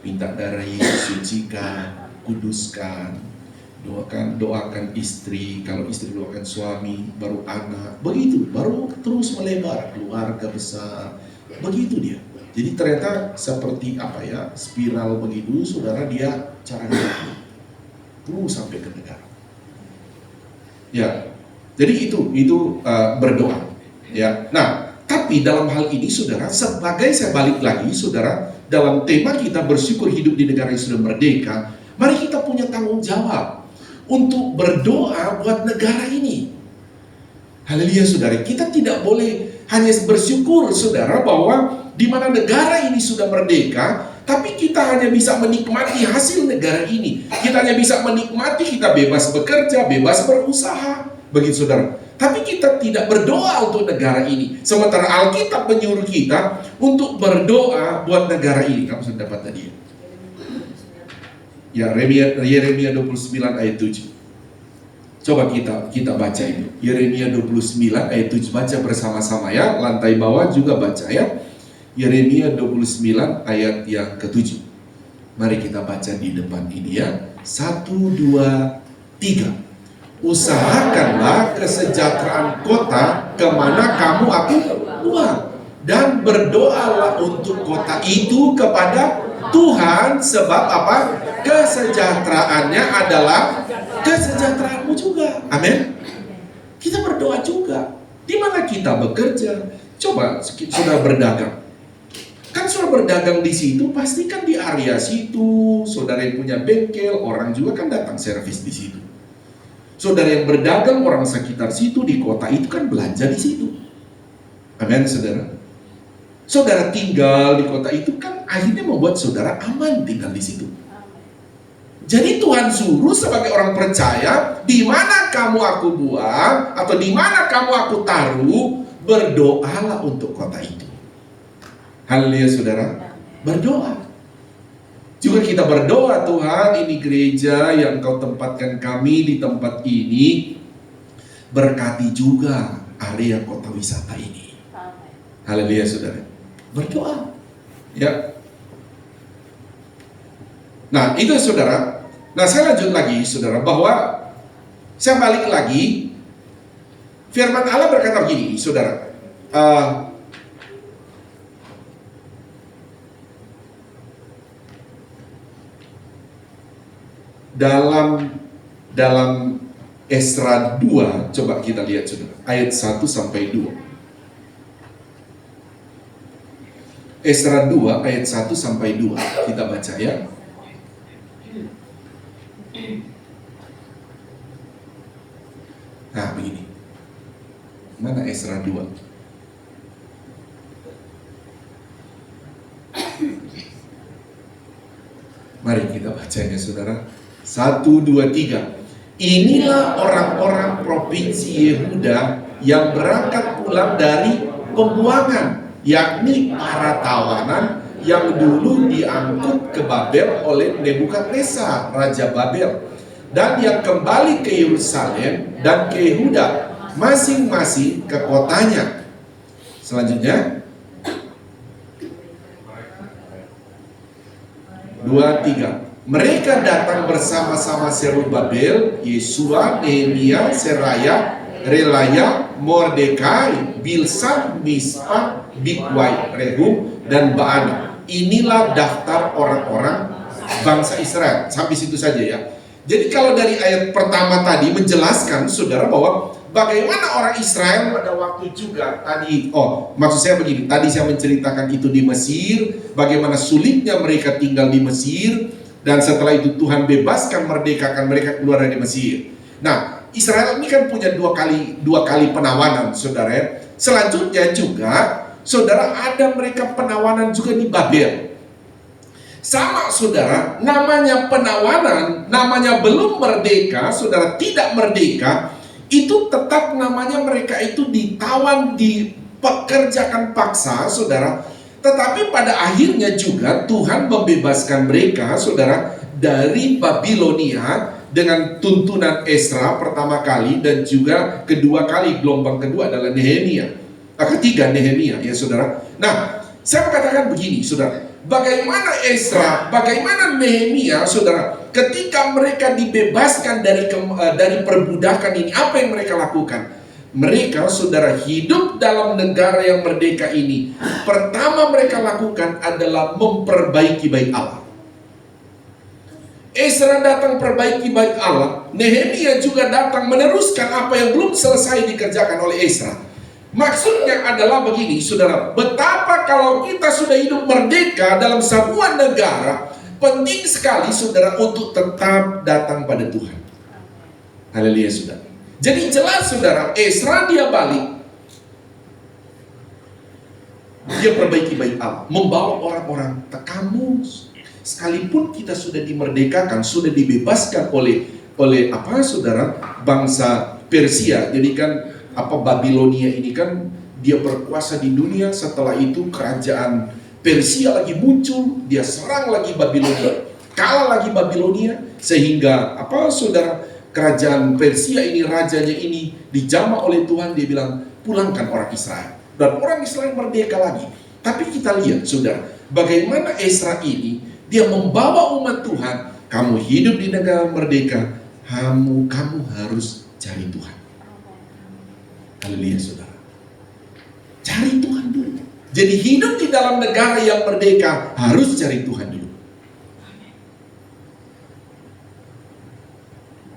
minta darah Yesus, sucikan, kuduskan, doakan istri, kalau istri doakan suami, baru anak, begitu, baru terus melebar, keluarga besar, begitu dia. Jadi ternyata seperti spiral begitu, saudara, dia cara doa terus sampai ke negara. Ya, jadi itu berdoa. Ya, nah. Tapi dalam hal ini, saudara, sebagai saya balik lagi, saudara, dalam tema kita bersyukur hidup di negara yang sudah merdeka, mari kita punya tanggung jawab untuk berdoa buat negara ini. Haleluya, saudara. Kita tidak boleh hanya bersyukur, saudara, bahwa di mana negara ini sudah merdeka, tapi kita hanya bisa menikmati hasil negara ini. Kita hanya bisa menikmati, kita bebas bekerja, bebas berusaha, begitu, saudara. Tapi kita tidak berdoa untuk negara ini. Sementara Alkitab menyuruh kita untuk berdoa buat negara ini. Kamu sudah dapat tadi ya? Yeremia 29 ayat 7. Coba kita baca itu. Yeremia 29 ayat 7. Baca bersama-sama ya. Lantai bawah juga baca ya. Yeremia 29 ayat yang ke-7. Mari kita baca di depan ini ya. 1, 2, 3. Usahakanlah kesejahteraan kota kemana kamu aku buang, dan berdoalah untuk kota itu kepada Tuhan, sebab kesejahteraannya adalah kesejahteraanmu. berdoaku juga. Amin. Kita berdoa juga. Di mana kita bekerja? Coba saudara berdagang. Kan saudara berdagang di situ, pasti kan di area situ, saudara yang punya bengkel, orang juga kan datang servis di situ. Saudara yang berdagang, orang sekitar situ, di kota itu kan belanja di situ. Amin, saudara. Saudara tinggal di kota itu kan akhirnya membuat saudara aman tinggal di situ. Jadi Tuhan suruh sebagai orang percaya, di mana kamu aku buang atau di mana kamu aku taruh, berdoalah untuk kota itu. Haleluya saudara, berdoa. Juga kita berdoa, Tuhan, ini gereja yang Kau tempatkan kami di tempat ini, berkati juga area kota wisata ini. Haleluya saudara, berdoa. Ya. Nah itu saudara. Nah saya lanjut lagi saudara, bahwa saya balik lagi, firman Allah berkata begini saudara, dalam Esra 2, coba kita lihat saudara, ayat 1 sampai 2. Esra 2 ayat 1 sampai 2 kita baca ya. Nah begini, mana Esra 2? Mari kita bacanya saudara. 1, 2, 3. Inilah orang-orang provinsi Yehuda yang berangkat pulang dari pembuangan, yakni para tawanan yang dulu diangkut ke Babel oleh Nebukadnezar, Raja Babel, dan yang kembali ke Yerusalem dan ke Yehuda, masing-masing ke kotanya. Selanjutnya 2, 3. Mereka datang bersama-sama Zerubabel, Yesua, Nehemia, Seraya, Relaya, Mordekai, Bilsan, Mispa, Bigwai, Rehum, dan Baana. Inilah daftar orang-orang bangsa Israel. Sampai situ saja ya. Jadi kalau dari ayat pertama tadi menjelaskan saudara bahwa bagaimana orang Israel pada waktu juga tadi, maksud saya begini, tadi saya menceritakan itu di Mesir, bagaimana sulitnya mereka tinggal di Mesir, dan setelah itu Tuhan bebaskan, merdekakan mereka keluar dari Mesir. Nah, Israel ini kan punya dua kali penawanan, saudara. Selanjutnya juga, saudara, ada mereka penawanan juga di Babel. Sama saudara, namanya penawanan, namanya belum merdeka, saudara, tidak merdeka, itu tetap namanya mereka itu ditawan, dipekerjakan paksa, saudara. Tetapi pada akhirnya juga Tuhan membebaskan mereka, saudara, dari Babilonia dengan tuntunan Esra pertama kali, dan juga kedua kali, gelombang kedua adalah Nehemia. Ketiga Nehemia, ya saudara. Nah, saya katakan begini, saudara. Bagaimana Esra, bagaimana Nehemia, saudara, ketika mereka dibebaskan dari perbudakan ini, apa yang mereka lakukan? Mereka, saudara, hidup dalam negara yang merdeka ini. Pertama mereka lakukan adalah memperbaiki bait Allah. Esra datang perbaiki bait Allah, Nehemia juga datang meneruskan apa yang belum selesai dikerjakan oleh Esra. Maksudnya adalah begini, saudara, betapa kalau kita sudah hidup merdeka dalam sebuah negara, penting sekali, saudara, untuk tetap datang pada Tuhan. Haleluya, saudara. Jadi jelas, saudara, Esra dia balik, dia perbaiki bait Allah, membawa orang-orang, kamu sekalipun kita sudah dimerdekakan, sudah dibebaskan oleh apa, saudara, bangsa Persia. Jadi kan Babilonia ini kan dia berkuasa di dunia. Setelah itu kerajaan Persia lagi muncul, dia serang lagi Babilonia, kalah lagi Babilonia, sehingga saudara, kerajaan Persia ini, rajanya ini dijamah oleh Tuhan. Dia bilang, pulangkan orang Israel, dan orang Israel merdeka lagi. Tapi kita lihat, saudara, bagaimana Esra ini, dia membawa umat Tuhan, kamu hidup di negara merdeka, kamu harus cari Tuhan. Haleluya, saudara. Cari Tuhan dulu. Jadi hidup di dalam negara yang merdeka harus cari Tuhan dulu.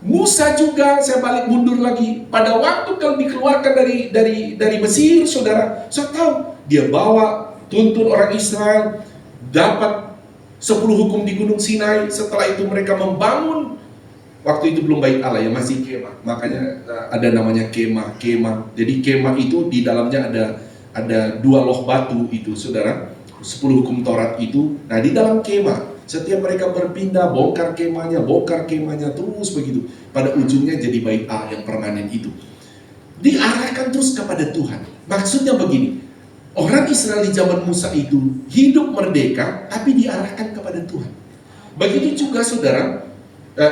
Musa Musa juga, saya balik mundur lagi. Pada waktu kalau dikeluarkan dari Mesir, saudara, saya tahu dia bawa tuntun orang Israel, dapat 10 hukum di Gunung Sinai. Setelah itu mereka membangun, waktu itu belum bait Allah ya, masih kemah. Makanya ada namanya kemah. Jadi kemah itu di dalamnya ada 2 loh batu itu, saudara. 10 hukum Taurat itu. Nah, di dalam kemah, setiap mereka berpindah, bongkar kemahnya, terus begitu. Pada ujungnya jadi bait Allah yang permanen itu. Diarahkan terus kepada Tuhan. Maksudnya begini, orang Israel di zaman Musa itu hidup merdeka, tapi diarahkan kepada Tuhan. Begitu juga saudara,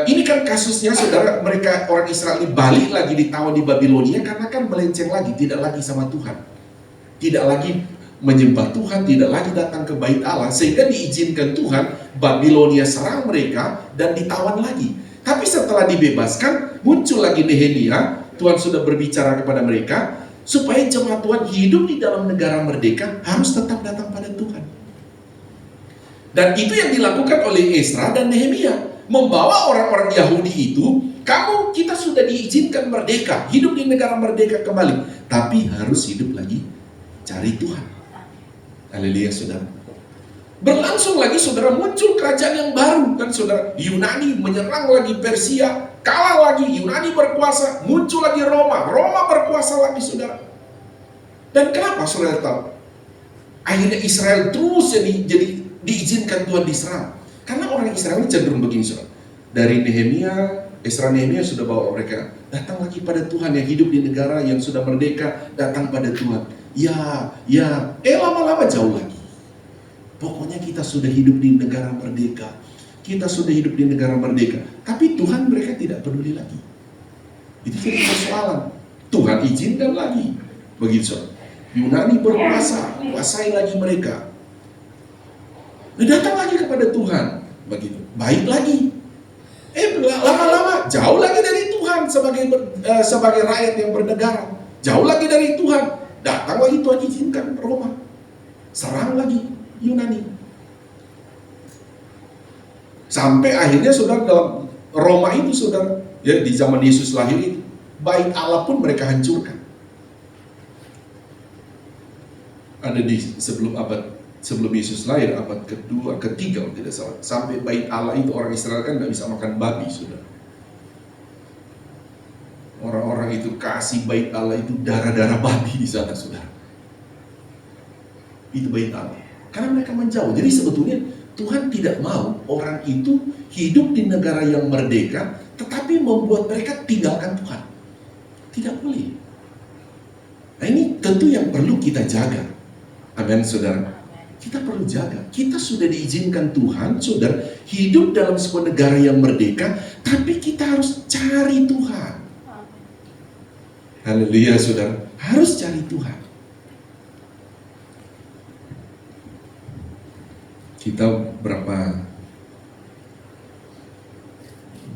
ini kan kasusnya saudara, mereka orang Israel ini balik lagi ditawan di Babilonia karena kan melenceng lagi, tidak lagi sama Tuhan. Tidak lagi menyembah Tuhan, tidak lagi datang ke bait Allah, sehingga diizinkan Tuhan Babilonia serang mereka dan ditawan lagi. Tapi setelah dibebaskan, muncul lagi Nehemia. Tuhan sudah berbicara kepada mereka supaya jemaat Tuhan hidup di dalam negara merdeka harus tetap datang pada Tuhan. Dan itu yang dilakukan oleh Ezra dan Nehemia, membawa orang-orang Yahudi itu, kita sudah diizinkan merdeka, hidup di negara merdeka kembali, tapi harus hidup lagi cari Tuhan. Haleluya, saudara. Berlangsung lagi, saudara, muncul kerajaan yang baru, kan saudara. Yunani menyerang lagi Persia, kalah lagi, Yunani berkuasa, muncul lagi Roma berkuasa lagi, saudara. Dan kenapa saudara tahu? Akhirnya Israel terus jadi diizinkan Tuhan diserang. Karena orang Israel ini cenderung begini, saudara. Dari Ezra Nehemia sudah bawa mereka datang lagi pada Tuhan, yang hidup di negara yang sudah merdeka, datang pada Tuhan. Lama-lama jauh lagi. Pokoknya kita sudah hidup di negara merdeka. Tapi Tuhan mereka tidak peduli lagi. Itu jadi persoalan. Tuhan izinkan lagi. Begitu. Yunani berkuasa, kuasai lagi mereka. Datang lagi kepada Tuhan. Begitu. Baik lagi. Lama-lama jauh lagi dari Tuhan sebagai rakyat yang bernegara. Jauh lagi dari Tuhan. Datang lagi Tuhan izinkan Roma. Serang lagi Yunani. Sampai akhirnya saudara, dalam Roma itu saudara, ya di zaman Yesus lahir itu, bait Allah pun mereka hancurkan. Ada di sebelum Yesus lahir, abad kedua, ketiga tidak salah. Sampai bait Allah itu orang Israel kan nggak bisa makan babi, saudara. Orang-orang itu kasih bait Allah itu darah-darah babi di sana, saudara. Itu bait Allah. Karena mereka menjauh. Jadi sebetulnya Tuhan tidak mau orang itu hidup di negara yang merdeka, tetapi membuat mereka tinggalkan Tuhan. Tidak boleh. Nah, ini tentu yang perlu kita jaga. Amin, saudara. Kita perlu jaga. Kita sudah diizinkan Tuhan, saudara, hidup dalam sebuah negara yang merdeka, tapi kita harus cari Tuhan. Haleluya, saudara. Harus cari Tuhan. Kita berapa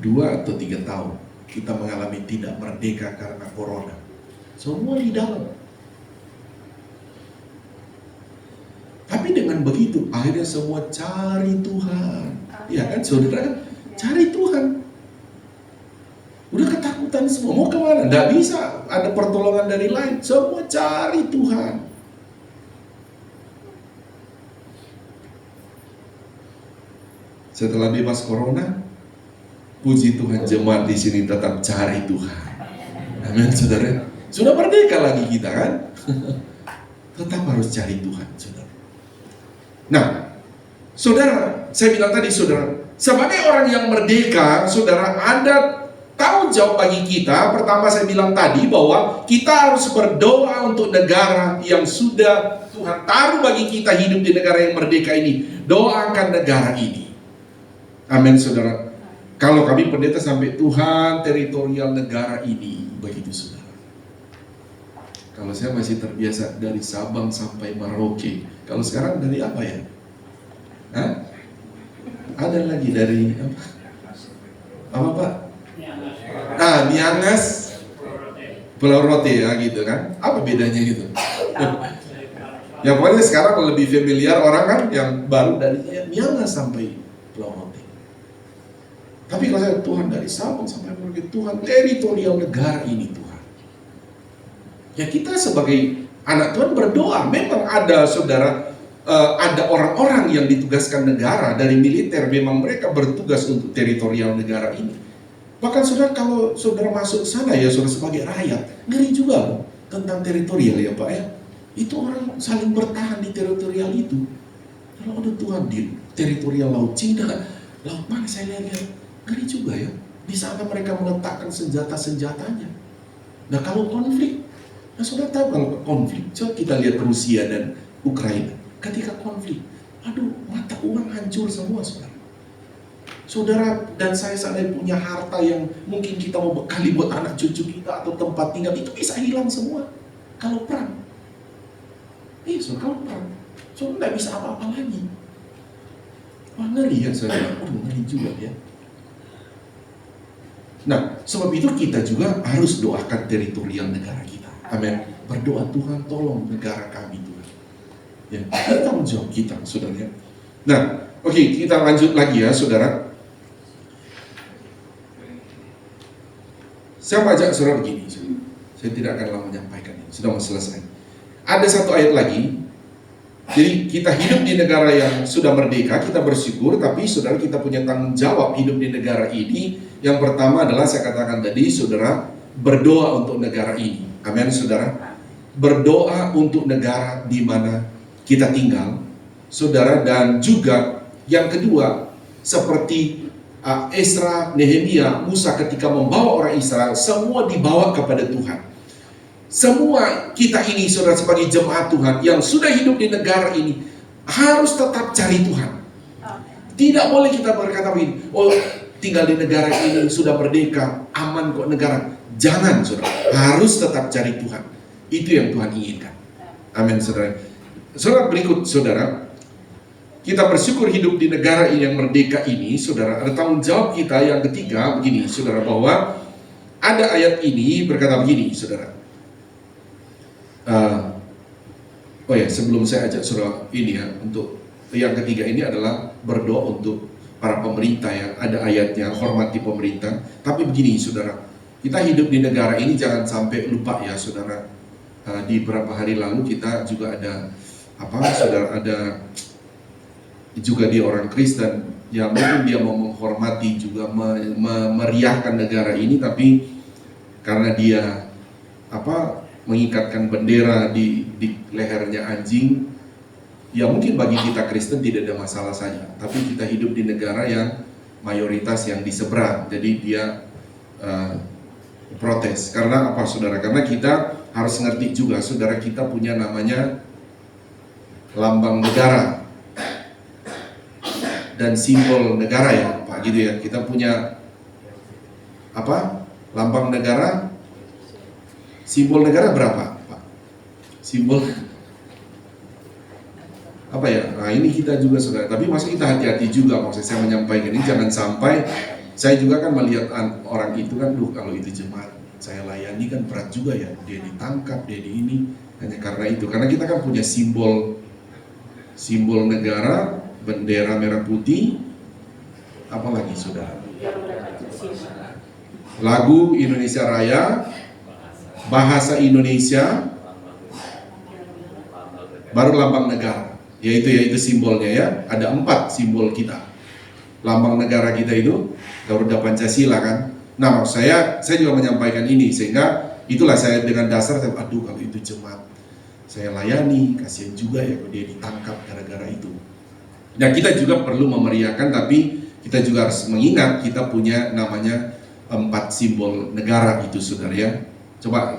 2 atau 3 tahun kita mengalami tidak merdeka karena corona. Semua di dalam. Tapi dengan begitu akhirnya semua cari Tuhan. Ya kan saudara, kan cari Tuhan. Udah ketakutan semua, mau kemana? Nggak bisa ada pertolongan dari lain. Semua cari Tuhan. Setelah bebas corona, puji Tuhan, jemaat di sini tetap cari Tuhan. Amin, saudara. Sudah merdeka lagi kita kan? Tetap harus cari Tuhan, saudara. Nah, saudara, saya bilang tadi, saudara, sebagai orang yang merdeka, saudara, ada tanggung jawab bagi kita. Pertama saya bilang tadi bahwa kita harus berdoa untuk negara yang sudah Tuhan taruh bagi kita hidup di negara yang merdeka ini. Doakan negara ini. Amin, saudara. Kalau kami pendeta sampai Tuhan teritorial negara ini, begitu saudara. Kalau saya masih terbiasa dari Sabang sampai Merauke. Kalau sekarang dari apa ya? Hah? Ada lagi dari apa Pak? Miangas, Pulau Rote ya gitu kan? Apa bedanya gitu? Ya pokoknya sekarang lebih familiar orang kan yang baru dari Miangas sampai Pulau Rote. Tapi kalau saya, Tuhan dari Sabang sampai Merauke, Tuhan teritorial negara ini Tuhan. Ya kita sebagai anak Tuhan berdoa. Memang ada saudara, ada orang-orang yang ditugaskan negara dari militer, memang mereka bertugas untuk teritorial negara ini. Bahkan saudara, kalau saudara masuk sana ya saudara sebagai rakyat, ngeri juga loh tentang teritorial ya Pak ya. Itu orang saling bertahan di teritorial itu. Kalau ada Tuhan di teritorial Laut Cina, laut mana saya lihat, ngeri juga ya. Di sana mereka meletakkan senjata-senjatanya. Nah kalau konflik, nah saudara tahu kalau konflik, coba kita lihat Rusia dan Ukraina. Ketika konflik, aduh mata uang hancur semua saudara. Saudara dan saya seandainya punya harta yang mungkin kita mau bekali buat anak cucu kita atau tempat tinggal, itu bisa hilang semua kalau perang. Iya saudara, kalau perang, saudara nggak bisa apa-apa lagi. Wah ngeri ya saudara, ngeri juga ya. Nah sebab itu kita juga harus doakan teritorial negara kita. Amin. Berdoa, Tuhan tolong negara kami Tuhan. Ya, itu tanggung jawab kita saudara ya. Nah oke, kita lanjut lagi ya saudara. Saya baca saudara begini, saya tidak akan lama menyampaikan ini, sudah mau selesai. Ada satu ayat lagi. Jadi kita hidup di negara yang sudah merdeka, kita bersyukur, tapi saudara kita punya tanggung jawab hidup di negara ini. Yang pertama adalah saya katakan tadi, saudara berdoa untuk negara ini. Amin saudara. Berdoa untuk negara di mana kita tinggal, saudara, dan juga yang kedua seperti Esra, Nehemia, Musa ketika membawa orang Israel, semua dibawa kepada Tuhan. Semua kita ini saudara sebagai jemaat Tuhan yang sudah hidup di negara ini harus tetap cari Tuhan. Tidak boleh kita berkata begini, oh tinggal di negara ini sudah merdeka, aman kok negara. Jangan saudara, harus tetap cari Tuhan. Itu yang Tuhan inginkan. Amin saudara. Saudara berikut saudara, kita bersyukur hidup di negara yang merdeka ini, saudara. Ada tanggung jawab kita yang ketiga begini, saudara, bahwa ada ayat ini berkata begini, saudara. Oh ya, sebelum saya ajak saudara ini ya, untuk yang ketiga ini adalah berdoa untuk para pemerintah ya. Ada ayatnya, hormati pemerintah. Tapi begini, saudara, kita hidup di negara ini jangan sampai lupa ya, saudara. Di beberapa hari lalu kita juga ada saudara, ada juga dia orang Kristen yang mungkin dia mau menghormati juga meriahkan negara ini, tapi karena dia mengikatkan bendera di lehernya anjing, ya mungkin bagi kita Kristen tidak ada masalah saja, tapi kita hidup di negara yang mayoritas yang di seberang, jadi dia protes. Karena apa saudara? Karena kita harus ngerti juga saudara, kita punya namanya lambang negara dan simbol negara ya Pak, gitu ya. Kita punya lambang negara, simbol negara berapa Pak? Simbol apa ya? Nah ini kita juga saudara, tapi maksud kita hati-hati juga, maksud saya menyampaikan ini jangan sampai, saya juga kan melihat orang itu kan, kalau itu jemaat saya layani kan berat juga ya, dia ditangkap, dia di ini, hanya karena itu, karena kita kan punya simbol negara, bendera merah putih, apalagi saudara, lagu Indonesia Raya, bahasa Indonesia, baru lambang negara, yaitu simbolnya ya. Ada 4 simbol kita, lambang negara kita itu Garuda Pancasila kan. Nah maksud saya juga menyampaikan ini, sehingga itulah saya dengan dasar saya, aduh kalau itu jemaat saya layani, kasihan juga ya kalau dia ditangkap gara-gara itu. Nah kita juga perlu memeriahkan, tapi kita juga harus mengingat kita punya namanya 4 simbol negara itu saudara ya.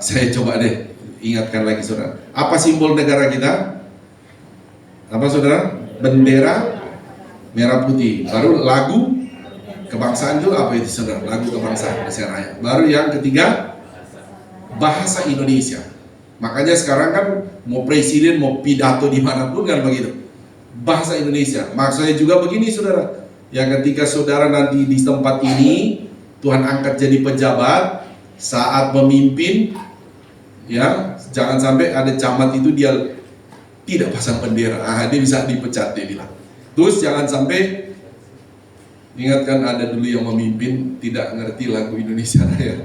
Saya coba deh ingatkan lagi saudara. Apa simbol negara kita? Apa saudara? Bendera merah putih. Baru lagu kebangsaan itu apa itu saudara? Lagu kebangsaan Indonesia Raya. Baru yang ketiga bahasa Indonesia. Makanya sekarang kan mau presiden mau pidato dimanapun kan begitu, bahasa Indonesia. Maksudnya juga begini saudara, yang ketika saudara nanti di tempat ini Tuhan angkat jadi pejabat, saat memimpin ya, jangan sampai ada camat itu dia tidak pasang bendera, dia bisa dipecat dia bilang. Terus jangan sampai Ingat kan ada dulu yang memimpin tidak ngerti lagu Indonesia Raya.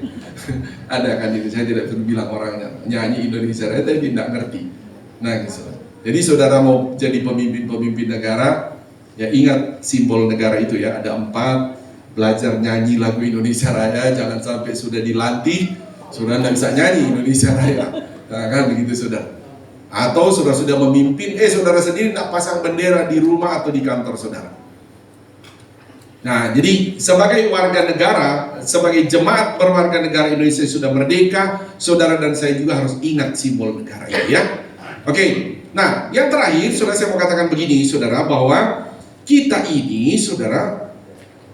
Ada kan itu, saya tidak perlu bilang orangnya nyanyi Indonesia Raya tapi tidak ngerti. Nah gitu. Jadi saudara mau jadi pemimpin negara, ya ingat simbol negara itu ya, ada 4. Belajar nyanyi lagu Indonesia Raya, jangan sampai sudah dilantik, saudara tidak bisa nyanyi Indonesia Raya. Nah kan begitu saudara. Atau saudara sudah memimpin, saudara sendiri tidak pasang bendera di rumah atau di kantor saudara. Nah, jadi sebagai warga negara, sebagai jemaat berwarga negara Indonesia sudah merdeka, saudara dan saya juga harus ingat simbol negara ini ya. Oke, nah yang terakhir, saudara saya mau katakan begini, saudara, bahwa kita ini, saudara,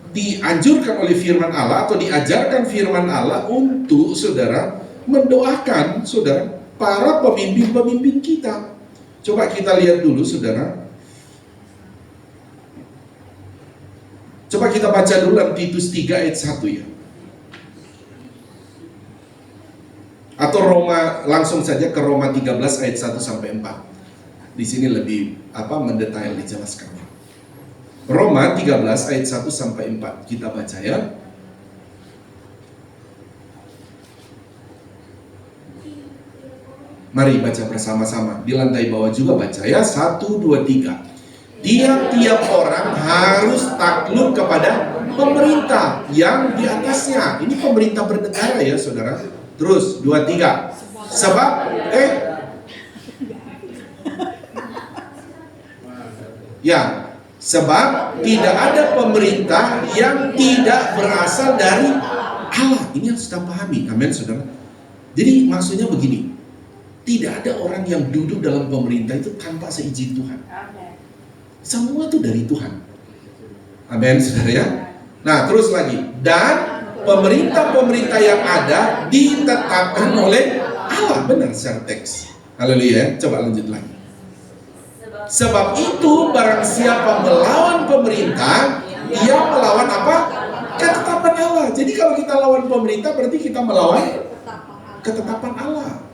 dianjurkan oleh firman Allah atau diajarkan firman Allah untuk saudara mendoakan saudara para pemimpin-pemimpin kita. Coba kita lihat dulu, saudara. Coba kita baca dulu dalam Titus 3 ayat 1 ya. Atau Roma, langsung saja ke Roma 13 ayat 1 sampai 4. Di sini lebih mendetail dijelaskan. Roma 13 ayat 1 sampai 4. Kita baca ya. Mari baca bersama-sama. Di lantai bawah juga baca ya. 1, 2, 3. Tiap-tiap orang harus takluk kepada pemerintah yang di atasnya. Ini pemerintah bernegara ya saudara. Terus 2, 3. Sebab sebab tidak ada pemerintah yang tidak berasal dari Allah. Ini harus kita pahami. Amin saudara. Jadi maksudnya begini. Tidak ada orang yang duduk dalam pemerintah itu tanpa seizin Tuhan. Semua itu dari Tuhan. Amin, saudara ya. Nah, terus lagi. Dan pemerintah-pemerintah yang ada ditetapkan oleh Allah. Benar secara teks. Haleluya. Coba lanjut lagi. Sebab itu barang siapa melawan pemerintah, ia melawan apa? Ketetapan Allah. Jadi kalau kita lawan pemerintah berarti kita melawan ketetapan Allah.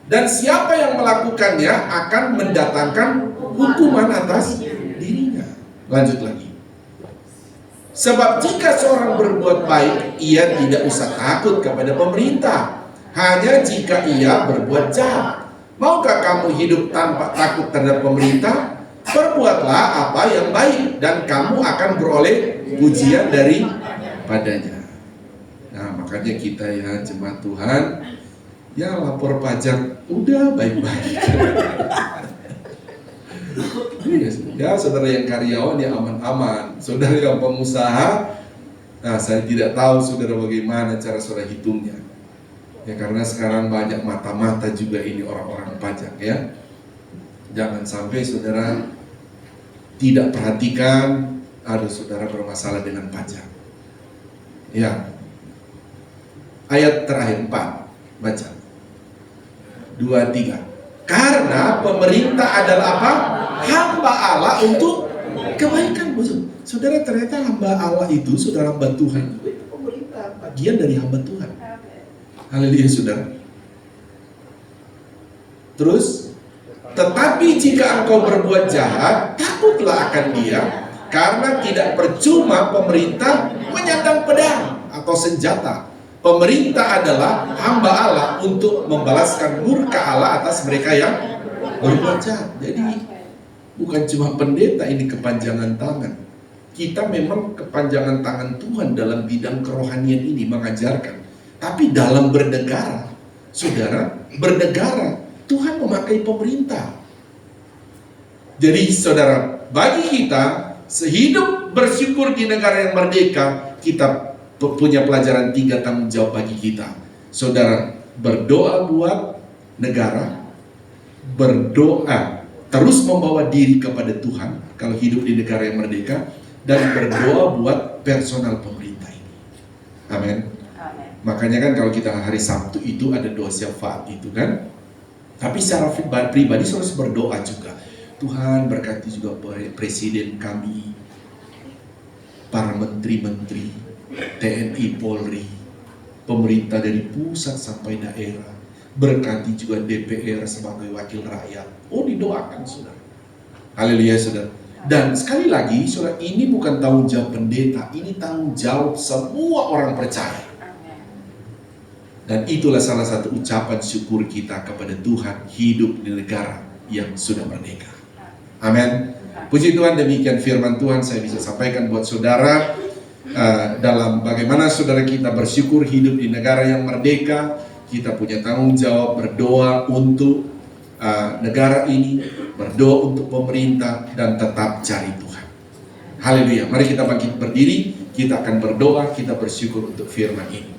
Dan siapa yang melakukannya akan mendatangkan hukuman atas dirinya. Lanjut lagi. Sebab jika seorang berbuat baik, ia tidak usah takut kepada pemerintah. Hanya jika ia berbuat jahat. Maukah kamu hidup tanpa takut terhadap pemerintah? Perbuatlah apa yang baik dan kamu akan beroleh pujian daripadanya. Nah, makanya kita ya jemaat Tuhan, ya lapor pajak udah baik-baik. Ya, saudara yang karyawan ya aman-aman. Saudara yang pengusaha, nah saya tidak tahu saudara bagaimana cara saudara hitungnya. Ya karena sekarang banyak mata-mata juga ini orang-orang pajak ya. Jangan sampai saudara tidak perhatikan, ada saudara bermasalah dengan pajak. Ya. Ayat terakhir 4, baca. 2, 3. Karena pemerintah adalah apa? Hamba Allah untuk kebaikan. Saudara, ternyata hamba Allah itu, saudara, hamba Tuhan itu pemerintah, bagian dari hamba Tuhan. Haleluya saudara. Terus, tetapi jika engkau berbuat jahat, takutlah akan dia, karena tidak percuma pemerintah menyandang pedang atau senjata. Pemerintah adalah hamba Allah untuk membalaskan murka Allah atas mereka yang berbuat jahat. Jadi bukan cuma pendeta ini kepanjangan tangan. Kita memang kepanjangan tangan Tuhan dalam bidang kerohanian ini mengajarkan. Tapi dalam bernegara, saudara, bernegara, Tuhan memakai pemerintah. Jadi saudara, bagi kita, sehidup bersyukur di negara yang merdeka, kita punya pelajaran 3 tanggung jawab bagi kita. Saudara, berdoa buat negara, berdoa, terus membawa diri kepada Tuhan, kalau hidup di negara yang merdeka, dan berdoa buat personal pemerintah ini. Amin. Makanya kan kalau kita hari Sabtu itu ada doa syafaat itu kan. Tapi secara pribadi harus berdoa juga. Tuhan berkati juga presiden kami, para menteri-menteri, TNI, Polri, pemerintah dari pusat sampai daerah. Berkati juga DPR sebagai wakil rakyat. Oh, didoakan saudara. Haleluya saudara. Dan sekali lagi, saudara, ini bukan tanggung jawab pendeta, ini tanggung jawab semua orang percaya. Dan itulah salah satu ucapan syukur kita kepada Tuhan, hidup di negara yang sudah merdeka. Amin. Puji Tuhan, demikian firman Tuhan saya bisa sampaikan buat saudara dalam bagaimana saudara kita bersyukur hidup di negara yang merdeka. Kita punya tanggung jawab berdoa untuk negara ini, berdoa untuk pemerintah, dan tetap cari Tuhan. Haleluya. Mari kita bangkit berdiri, kita akan berdoa, kita bersyukur untuk firman ini.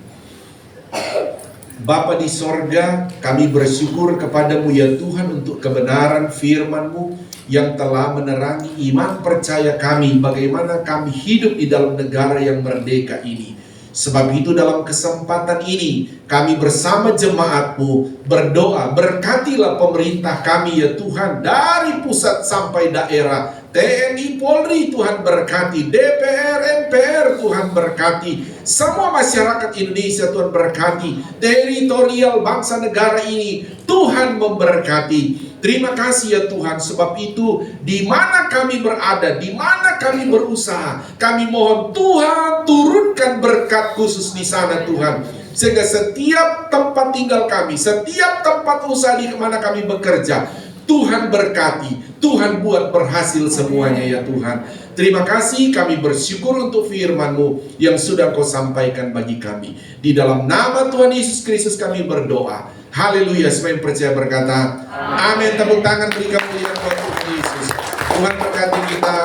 Bapa di sorga, kami bersyukur kepadamu ya Tuhan untuk kebenaran firman-Mu yang telah menerangi iman percaya kami, bagaimana kami hidup di dalam negara yang merdeka ini. Sebab itu dalam kesempatan ini kami bersama jemaat-Mu berdoa, berkatilah pemerintah kami ya Tuhan, dari pusat sampai daerah. TNI Polri Tuhan berkati, DPR MPR Tuhan berkati, semua masyarakat Indonesia Tuhan berkati, teritorial bangsa negara ini Tuhan memberkati. Terima kasih ya Tuhan, sebab itu di mana kami berada, di mana kami berusaha, kami mohon Tuhan turunkan berkat khusus di sana Tuhan, sehingga setiap tempat tinggal kami, setiap tempat usaha di mana kami bekerja, Tuhan berkati, Tuhan buat berhasil semuanya ya Tuhan. Terima kasih, kami bersyukur untuk firman-Mu yang sudah Kau sampaikan bagi kami. Di dalam nama Tuhan Yesus Kristus kami berdoa. Haleluya, semua yang percaya berkata amin. Tepuk tangan beri kemuliaan buat Tuhan Yesus. Tuhan berkati kita.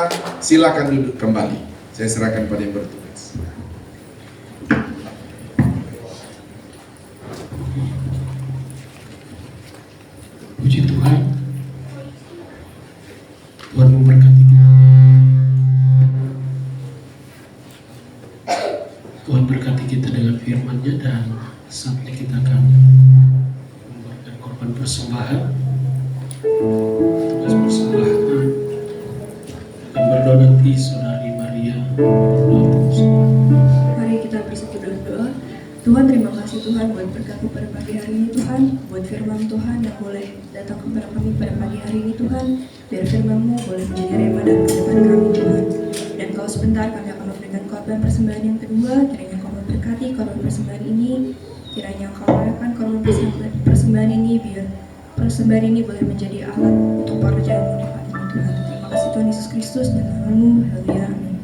Silakan duduk kembali. Saya serahkan pada yang bertugas. Puji Tuhan. Tuhan memberkati kita. Tuhan berkati kita dengan firman-Nya, dan saatnya kita akan memberikan korban persembahan. Tugas persembahan akan berdoa nanti Saudari Maria berdoa untuk persembahan. Mari kita bersatu dalam doa. Tuhan, terima kasih Tuhan buat berkat pada pagi hari ini Tuhan, buat firman Tuhan yang boleh datang kepada kami pada pagi hari ini Tuhan. Biar firman-Mu boleh menjadi rema dan kehidupan kami Tuhan. Dan kalau sebentar kami akan memberikan korban persembahan yang kedua, kiranya Kau memberkati korban persembahan ini, kiranya Kau lakukan korban persembahan ini, biar persembahan ini boleh menjadi alat untuk pekerjaan-Mu di tempat ini Tuhan. Terima kasih Tuhan Yesus Kristus dan nama-Mu. Haleluya. Amin.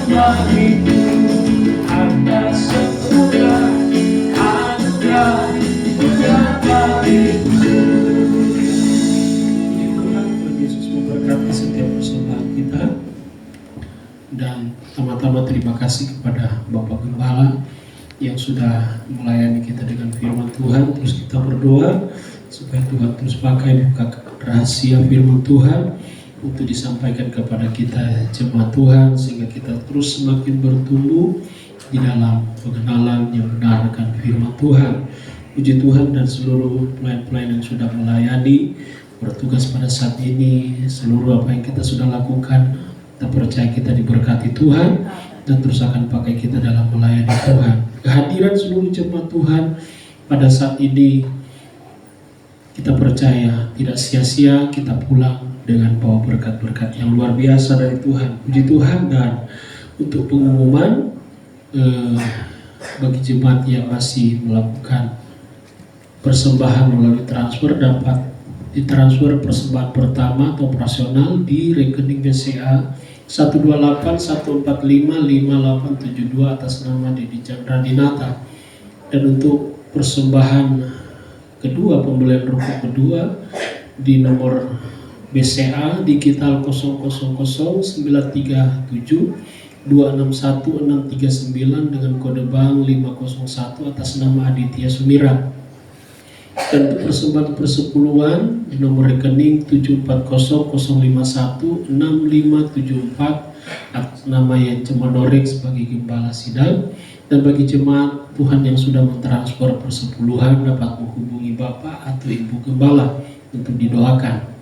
Tuhan kasih kepada Bapak Gembala yang sudah melayani kita dengan firman Tuhan. Terus kita berdoa supaya Tuhan terus pakai buka rahasia firman Tuhan untuk disampaikan kepada kita jemaat Tuhan, sehingga kita terus semakin bertumbuh di dalam pengenalan yang benar akan firman Tuhan. Puji Tuhan, dan seluruh pelayan-pelayan yang sudah melayani bertugas pada saat ini, seluruh apa yang kita sudah lakukan, kita percaya kita diberkati Tuhan dan terus akan pakai kita dalam melayani Tuhan. Kehadiran seluruh jemaat Tuhan pada saat ini kita percaya tidak sia-sia, kita pulang dengan bawa berkat-berkat yang luar biasa dari Tuhan. Puji Tuhan. Dan untuk pengumuman bagi jemaat yang masih melakukan persembahan melalui transfer, dapat ditransfer persembahan pertama atau operasional di rekening BCA 12814558872 atas nama Dedi Chandra Dinata. Dan untuk persembahan kedua, pembelian rokok kedua, di nomor BCA digital 00093726169 dengan kode bank 501 atas nama Aditya Sumirat. Dan untuk persembahan persepuluhan di nomor rekening 7400516574 atas nama Yence Manurek sebagai gembala sidang. Dan bagi jemaat Tuhan yang sudah mentransfer persepuluhan dapat menghubungi Bapak atau Ibu Gembala untuk didoakan.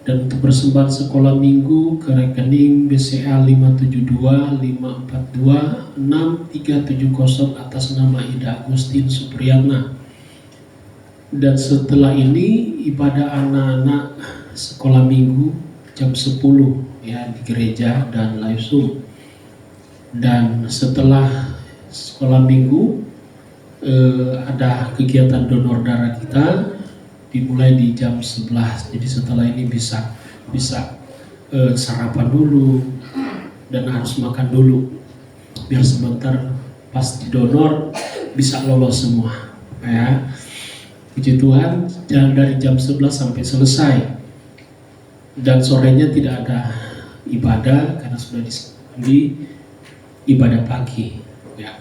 Dan untuk persembahan sekolah minggu ke rekening BCA 57254267370 atas nama Ida Agustin Supriyatna. Dan setelah ini ibadah anak-anak sekolah minggu jam 10 ya di gereja dan live Zoom. Dan setelah sekolah minggu ada kegiatan donor darah kita dimulai di jam 11. Jadi setelah ini bisa sarapan dulu dan harus makan dulu biar sebentar pas didonor bisa lolos semua ya. Puji Tuhan, jalan dari jam 11 sampai selesai. Dan sorenya tidak ada ibadah karena sudah di ibadah pagi ya.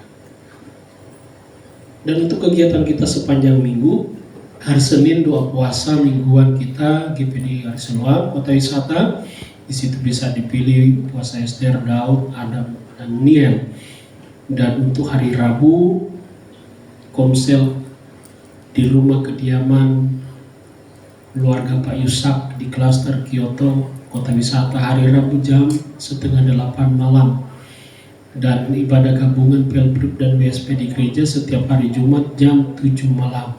Dan untuk kegiatan kita sepanjang minggu, hari Senin doa puasa mingguan kita GPD Ariseloa Kota Wisata. Di situ bisa dipilih puasa Esther, Daud, Adam, dan Niel. Dan untuk hari Rabu komsel di rumah kediaman keluarga Pak Yusak di klaster Kyoto Kota Wisata hari Rabu jam 7:30 malam. Dan ibadah gabungan Pelbrip dan WSP di gereja setiap hari Jumat jam 7 malam.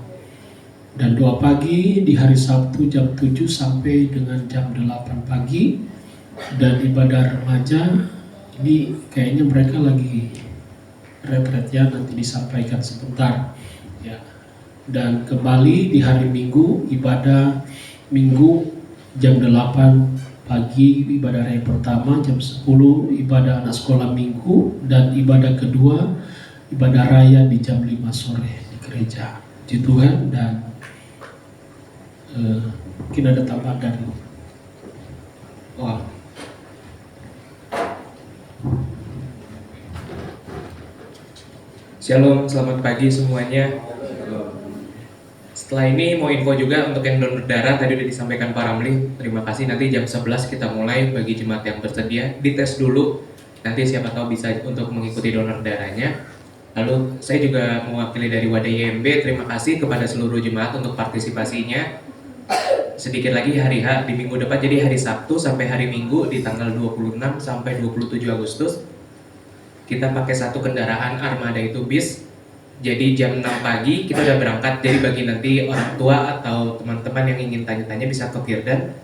Dan doa pagi di hari Sabtu jam 7 sampai dengan jam 8 pagi. Dan ibadah remaja ini kayaknya mereka lagi retret ya, nanti disampaikan sebentar ya. Dan kembali di hari Minggu, ibadah Minggu jam 8 pagi, ibadah raya pertama jam 10, ibadah anak sekolah Minggu, dan ibadah kedua, ibadah raya di jam 5 sore di gereja. Puji Tuhan. Dan mungkin ada tambahan dari Shalom, selamat pagi semuanya. Setelah ini mau info juga untuk yang donor darah, tadi udah disampaikan Pak Ramli. Terima kasih, nanti jam 11 kita mulai bagi jemaat yang bersedia. Dites dulu, nanti siapa tahu bisa untuk mengikuti donor darahnya. Lalu saya juga mewakili dari Wadah YMB, terima kasih kepada seluruh jemaat untuk partisipasinya. Sedikit lagi hari H di minggu depan, jadi hari Sabtu sampai hari Minggu di tanggal 26 sampai 27 Agustus. Kita pakai satu kendaraan armada itu bis. Jadi jam 6 pagi kita udah berangkat. Jadi bagi nanti orang tua atau teman-teman yang ingin tanya-tanya bisa ke Firdan.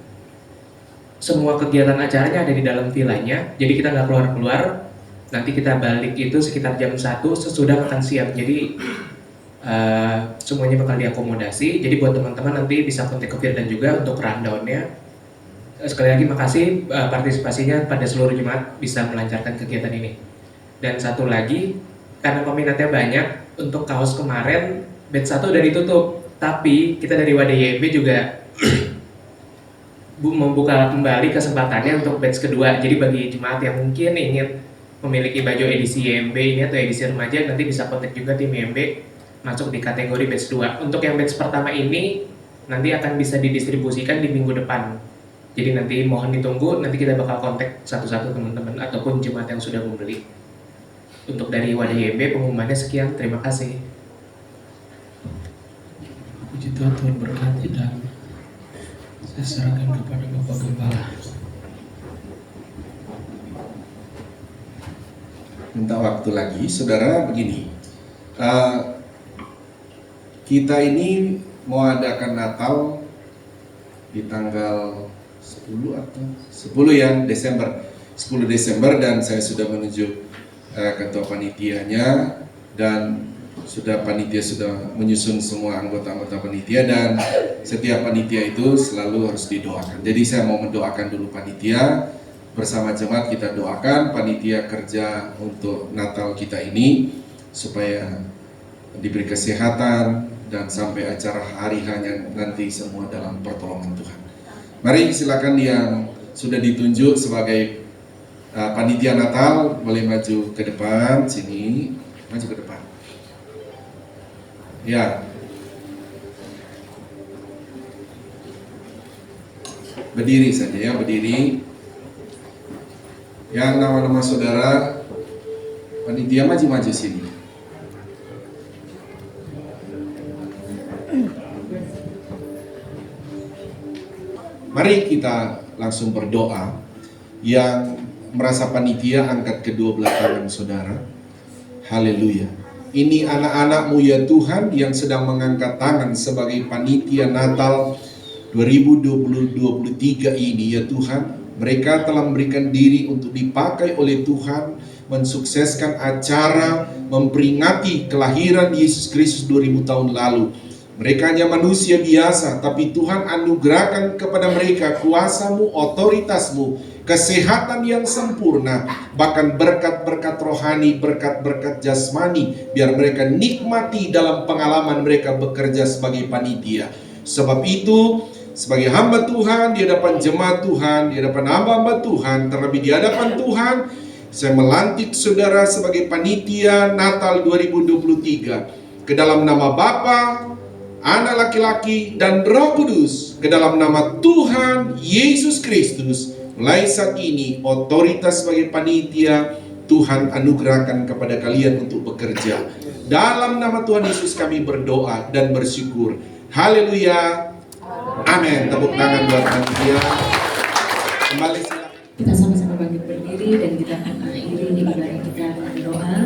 Semua kegiatan acaranya ada di dalam vilanya. Jadi kita nggak keluar-keluar. Nanti kita balik itu sekitar jam 1 sesudah makan siang. Jadi semuanya bakal diakomodasi. Jadi buat teman-teman nanti bisa kontak ke Firdan juga untuk rundown-nya. Sekali lagi makasih partisipasinya pada seluruh jemaat bisa melancarkan kegiatan ini. Dan satu lagi, karena peminatnya banyak, untuk kaos kemarin batch 1 udah ditutup, tapi kita dari Wadah YB juga membuka kembali kesempatannya untuk batch kedua. Jadi bagi jemaat yang mungkin ingin memiliki baju edisi YMB ini atau edisi remaja, nanti bisa kontak juga tim YMB masuk di kategori batch 2. Untuk yang batch pertama ini nanti akan bisa didistribusikan di minggu depan. Jadi nanti mohon ditunggu, nanti kita bakal kontak satu-satu teman-teman ataupun jemaat yang sudah membeli. Untuk dari Wadah YMB pengumumannya sekian, terima kasih. Puji Tuhan, Tuhan berkati, dan saya serahkan kepada Bapak Gembala. Minta waktu lagi, saudara. Begini, kita ini mau adakan Natal di tanggal 10 atau 10 ya, Desember, 10 Desember, dan saya sudah menunjuk ketua panitianya, dan panitia sudah menyusun semua anggota-anggota panitia, dan setiap panitia itu selalu harus didoakan. Jadi saya mau mendoakan dulu panitia, bersama jemaat kita doakan panitia kerja untuk Natal kita ini supaya diberi kesehatan dan sampai acara hari hanya nanti semua dalam pertolongan Tuhan. Mari silakan yang sudah ditunjuk sebagai panitia Natal boleh maju ke depan sini, maju ke depan. Ya. Berdiri saja ya, berdiri. Yang nama-nama saudara panitia maju-maju sini. Mari kita langsung berdoa. Yang merasa panitia angkat kedua belah tangan saudara. Haleluya. Ini anak-anak-Mu ya Tuhan yang sedang mengangkat tangan sebagai panitia Natal 2023 ini ya Tuhan. Mereka telah memberikan diri untuk dipakai oleh Tuhan, mensukseskan acara, memperingati kelahiran Yesus Kristus 2000 tahun lalu. Mereka hanya manusia biasa, tapi Tuhan anugerahkan kepada mereka kuasa-Mu, otoritas-Mu, kesehatan yang sempurna, bahkan berkat-berkat rohani, berkat-berkat jasmani, biar mereka nikmati dalam pengalaman mereka bekerja sebagai panitia. Sebab itu, sebagai hamba Tuhan, di hadapan jemaat Tuhan, di hadapan hamba-hamba Tuhan, terlebih di hadapan Tuhan, saya melantik saudara sebagai panitia Natal 2023 ke dalam nama Bapa, Anak laki-laki, dan Roh Kudus, ke dalam nama Tuhan Yesus Kristus. Mulai saat ini, otoritas sebagai panitia Tuhan anugerahkan kepada kalian untuk bekerja. Dalam nama Tuhan Yesus kami berdoa dan bersyukur. Haleluya. Amin. Tepuk tangan buat panitia. Kembali silakan. Kita sama-sama bangkit berdiri dan kita akan akhiri ibadah kita dengan doa.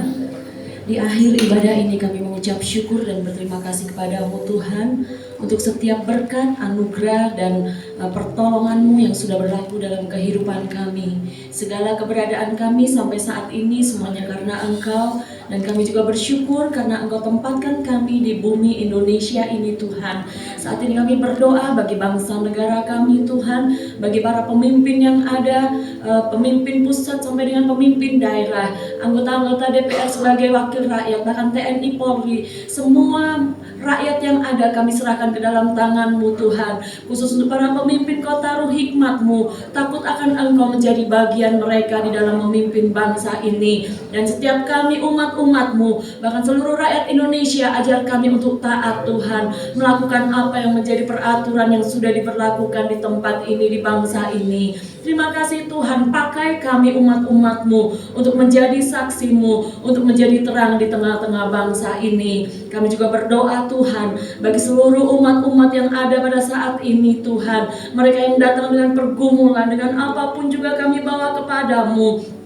Di akhir ibadah ini kami mengucap syukur dan berterima kasih kepada-Mu Tuhan untuk setiap berkat, anugerah, dan pertolongan-Mu yang sudah berlaku dalam kehidupan kami. Segala keberadaan kami sampai saat ini semuanya karena Engkau, dan kami juga bersyukur karena Engkau tempatkan kami di bumi Indonesia ini Tuhan. Saat ini kami berdoa bagi bangsa negara kami Tuhan, bagi para pemimpin yang ada, pemimpin pusat sampai dengan pemimpin daerah, anggota-anggota DPR sebagai wakil rakyat, bahkan TNI Polri, semua rakyat yang ada kami serahkan ke dalam tangan-Mu Tuhan. Khusus untuk para pemimpin Kau taruh hikmat-Mu, takut akan Engkau menjadi bagian mereka di dalam memimpin bangsa ini. Dan setiap kami umat-umat-Mu, bahkan seluruh rakyat Indonesia, ajar kami untuk taat Tuhan, melakukan apa yang menjadi peraturan yang sudah diberlakukan di tempat ini, di bangsa ini. Terima kasih Tuhan, pakai kami umat-umat-Mu untuk menjadi saksi-Mu, untuk menjadi terang di tengah-tengah bangsa ini. Kami juga berdoa Tuhan bagi seluruh umat-umat yang ada pada saat ini Tuhan. Mereka yang datang dengan pergumulan, dengan apapun juga kami bawa kepadamu.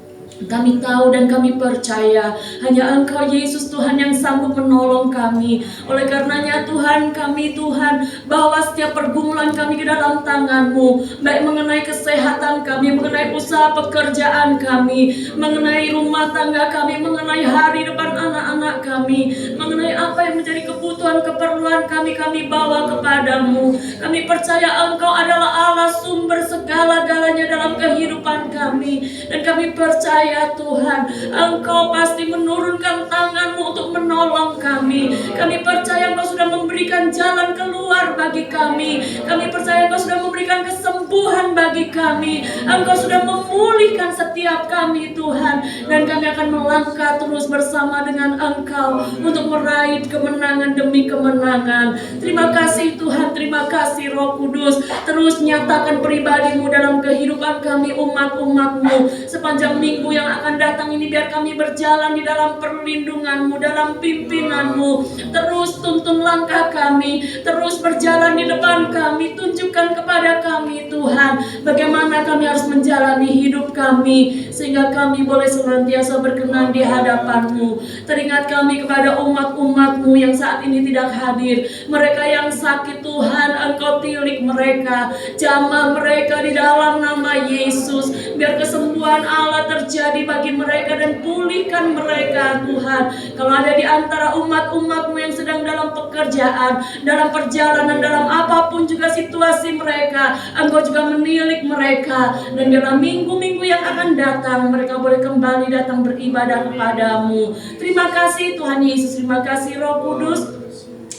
Kami tahu dan kami percaya hanya Engkau Yesus Tuhan yang sanggup menolong kami. Oleh karenanya Tuhan, kami Tuhan bawa setiap pergumulan kami ke dalam tangan-Mu, baik mengenai kesehatan kami, mengenai usaha pekerjaan kami, mengenai rumah tangga kami, mengenai hari depan anak-anak kami, mengenai apa yang menjadi kebutuhan keperluan kami, kami bawa kepadamu. Kami percaya Engkau adalah Allah sumber segala-galanya dalam kehidupan kami, dan kami percaya Tuhan, Engkau pasti menurunkan tangan-Mu untuk menolong kami. Kami percaya Engkau sudah memberikan jalan keluar bagi kami. Kami percaya Engkau sudah memberikan kesembuhan bagi bagi kami. Engkau sudah memulihkan setiap kami Tuhan, dan kami akan melangkah terus bersama dengan Engkau untuk meraih kemenangan demi kemenangan. Terima kasih Tuhan, terima kasih Roh Kudus. Terus nyatakan pribadi-Mu dalam kehidupan kami umat-umat-Mu sepanjang minggu yang akan datang ini. Biar kami berjalan di dalam perlindungan-Mu, dalam pimpinan-Mu. Terus tuntun langkah kami, terus berjalan di depan kami. Tunjukkan kepada kami Tuhan bagaimana kami harus menjalani hidup kami, sehingga kami boleh senantiasa berkenan di hadapan-Mu. Teringat kami kepada umat-umat-Mu yang saat ini tidak hadir. Mereka yang sakit Tuhan, Engkau tilik mereka, jamah mereka di dalam nama Yesus. Biar kesembuhan Allah terjadi bagi mereka dan pulihkan mereka Tuhan. Kalau ada di antara umat-umat-Mu yang sedang dalam pekerjaan, dalam perjalanan, dalam apapun juga situasi mereka, Engkau juga menilik mereka. Dan dalam minggu-minggu yang akan datang, mereka boleh kembali datang beribadah kepadamu. Terima kasih Tuhan Yesus, terima kasih Roh Kudus.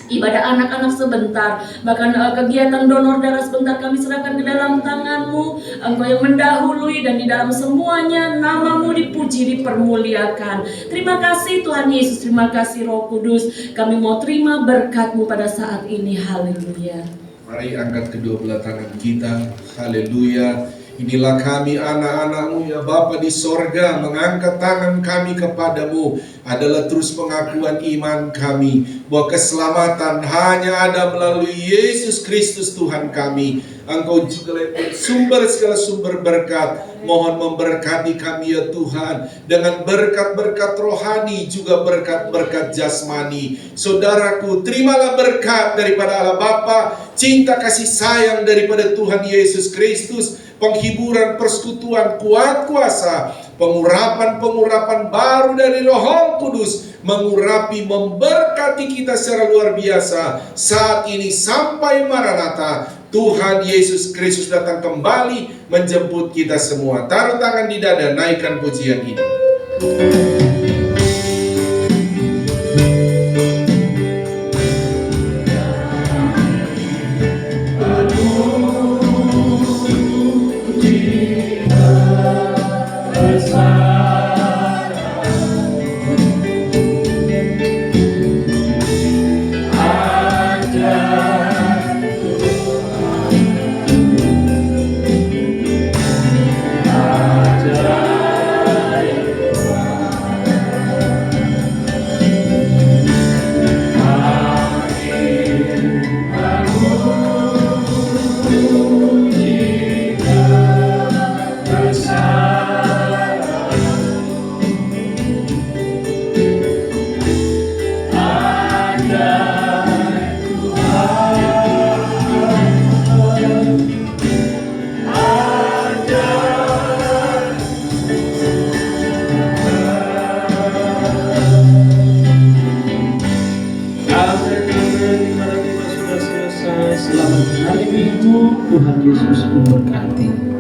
Ibadah anak-anak sebentar, bahkan kegiatan donor darah sebentar kami serahkan ke dalam tangan-Mu. Engkau yang mendahului, dan di dalam semuanya nama-Mu dipuji, dipermuliakan. Terima kasih Tuhan Yesus, terima kasih Roh Kudus. Kami mau terima berkat-Mu pada saat ini. Haleluya. Mari angkat kedua belah tangan kita. Haleluya. Inilah kami anak-anak-Mu ya Bapa di sorga. Mengangkat tangan kami kepadamu adalah terus pengakuan iman kami bahwa keselamatan hanya ada melalui Yesus Kristus Tuhan kami. Engkau juga sumber segala sumber berkat. Mohon memberkati kami ya Tuhan, dengan berkat-berkat rohani, juga berkat-berkat jasmani. Saudaraku, terimalah berkat daripada Allah Bapa, cinta kasih sayang daripada Tuhan Yesus Kristus, penghiburan, persekutuan, kuat kuasa, pengurapan-pengurapan baru dari Roh Kudus, mengurapi, memberkati kita secara luar biasa saat ini sampai Maranatha. Tuhan Yesus Kristus datang kembali menjemput kita semua. Taruh tangan di dada, naikkan pujian ini. Selamat hari Minggu, Tuhan Yesus memberkati.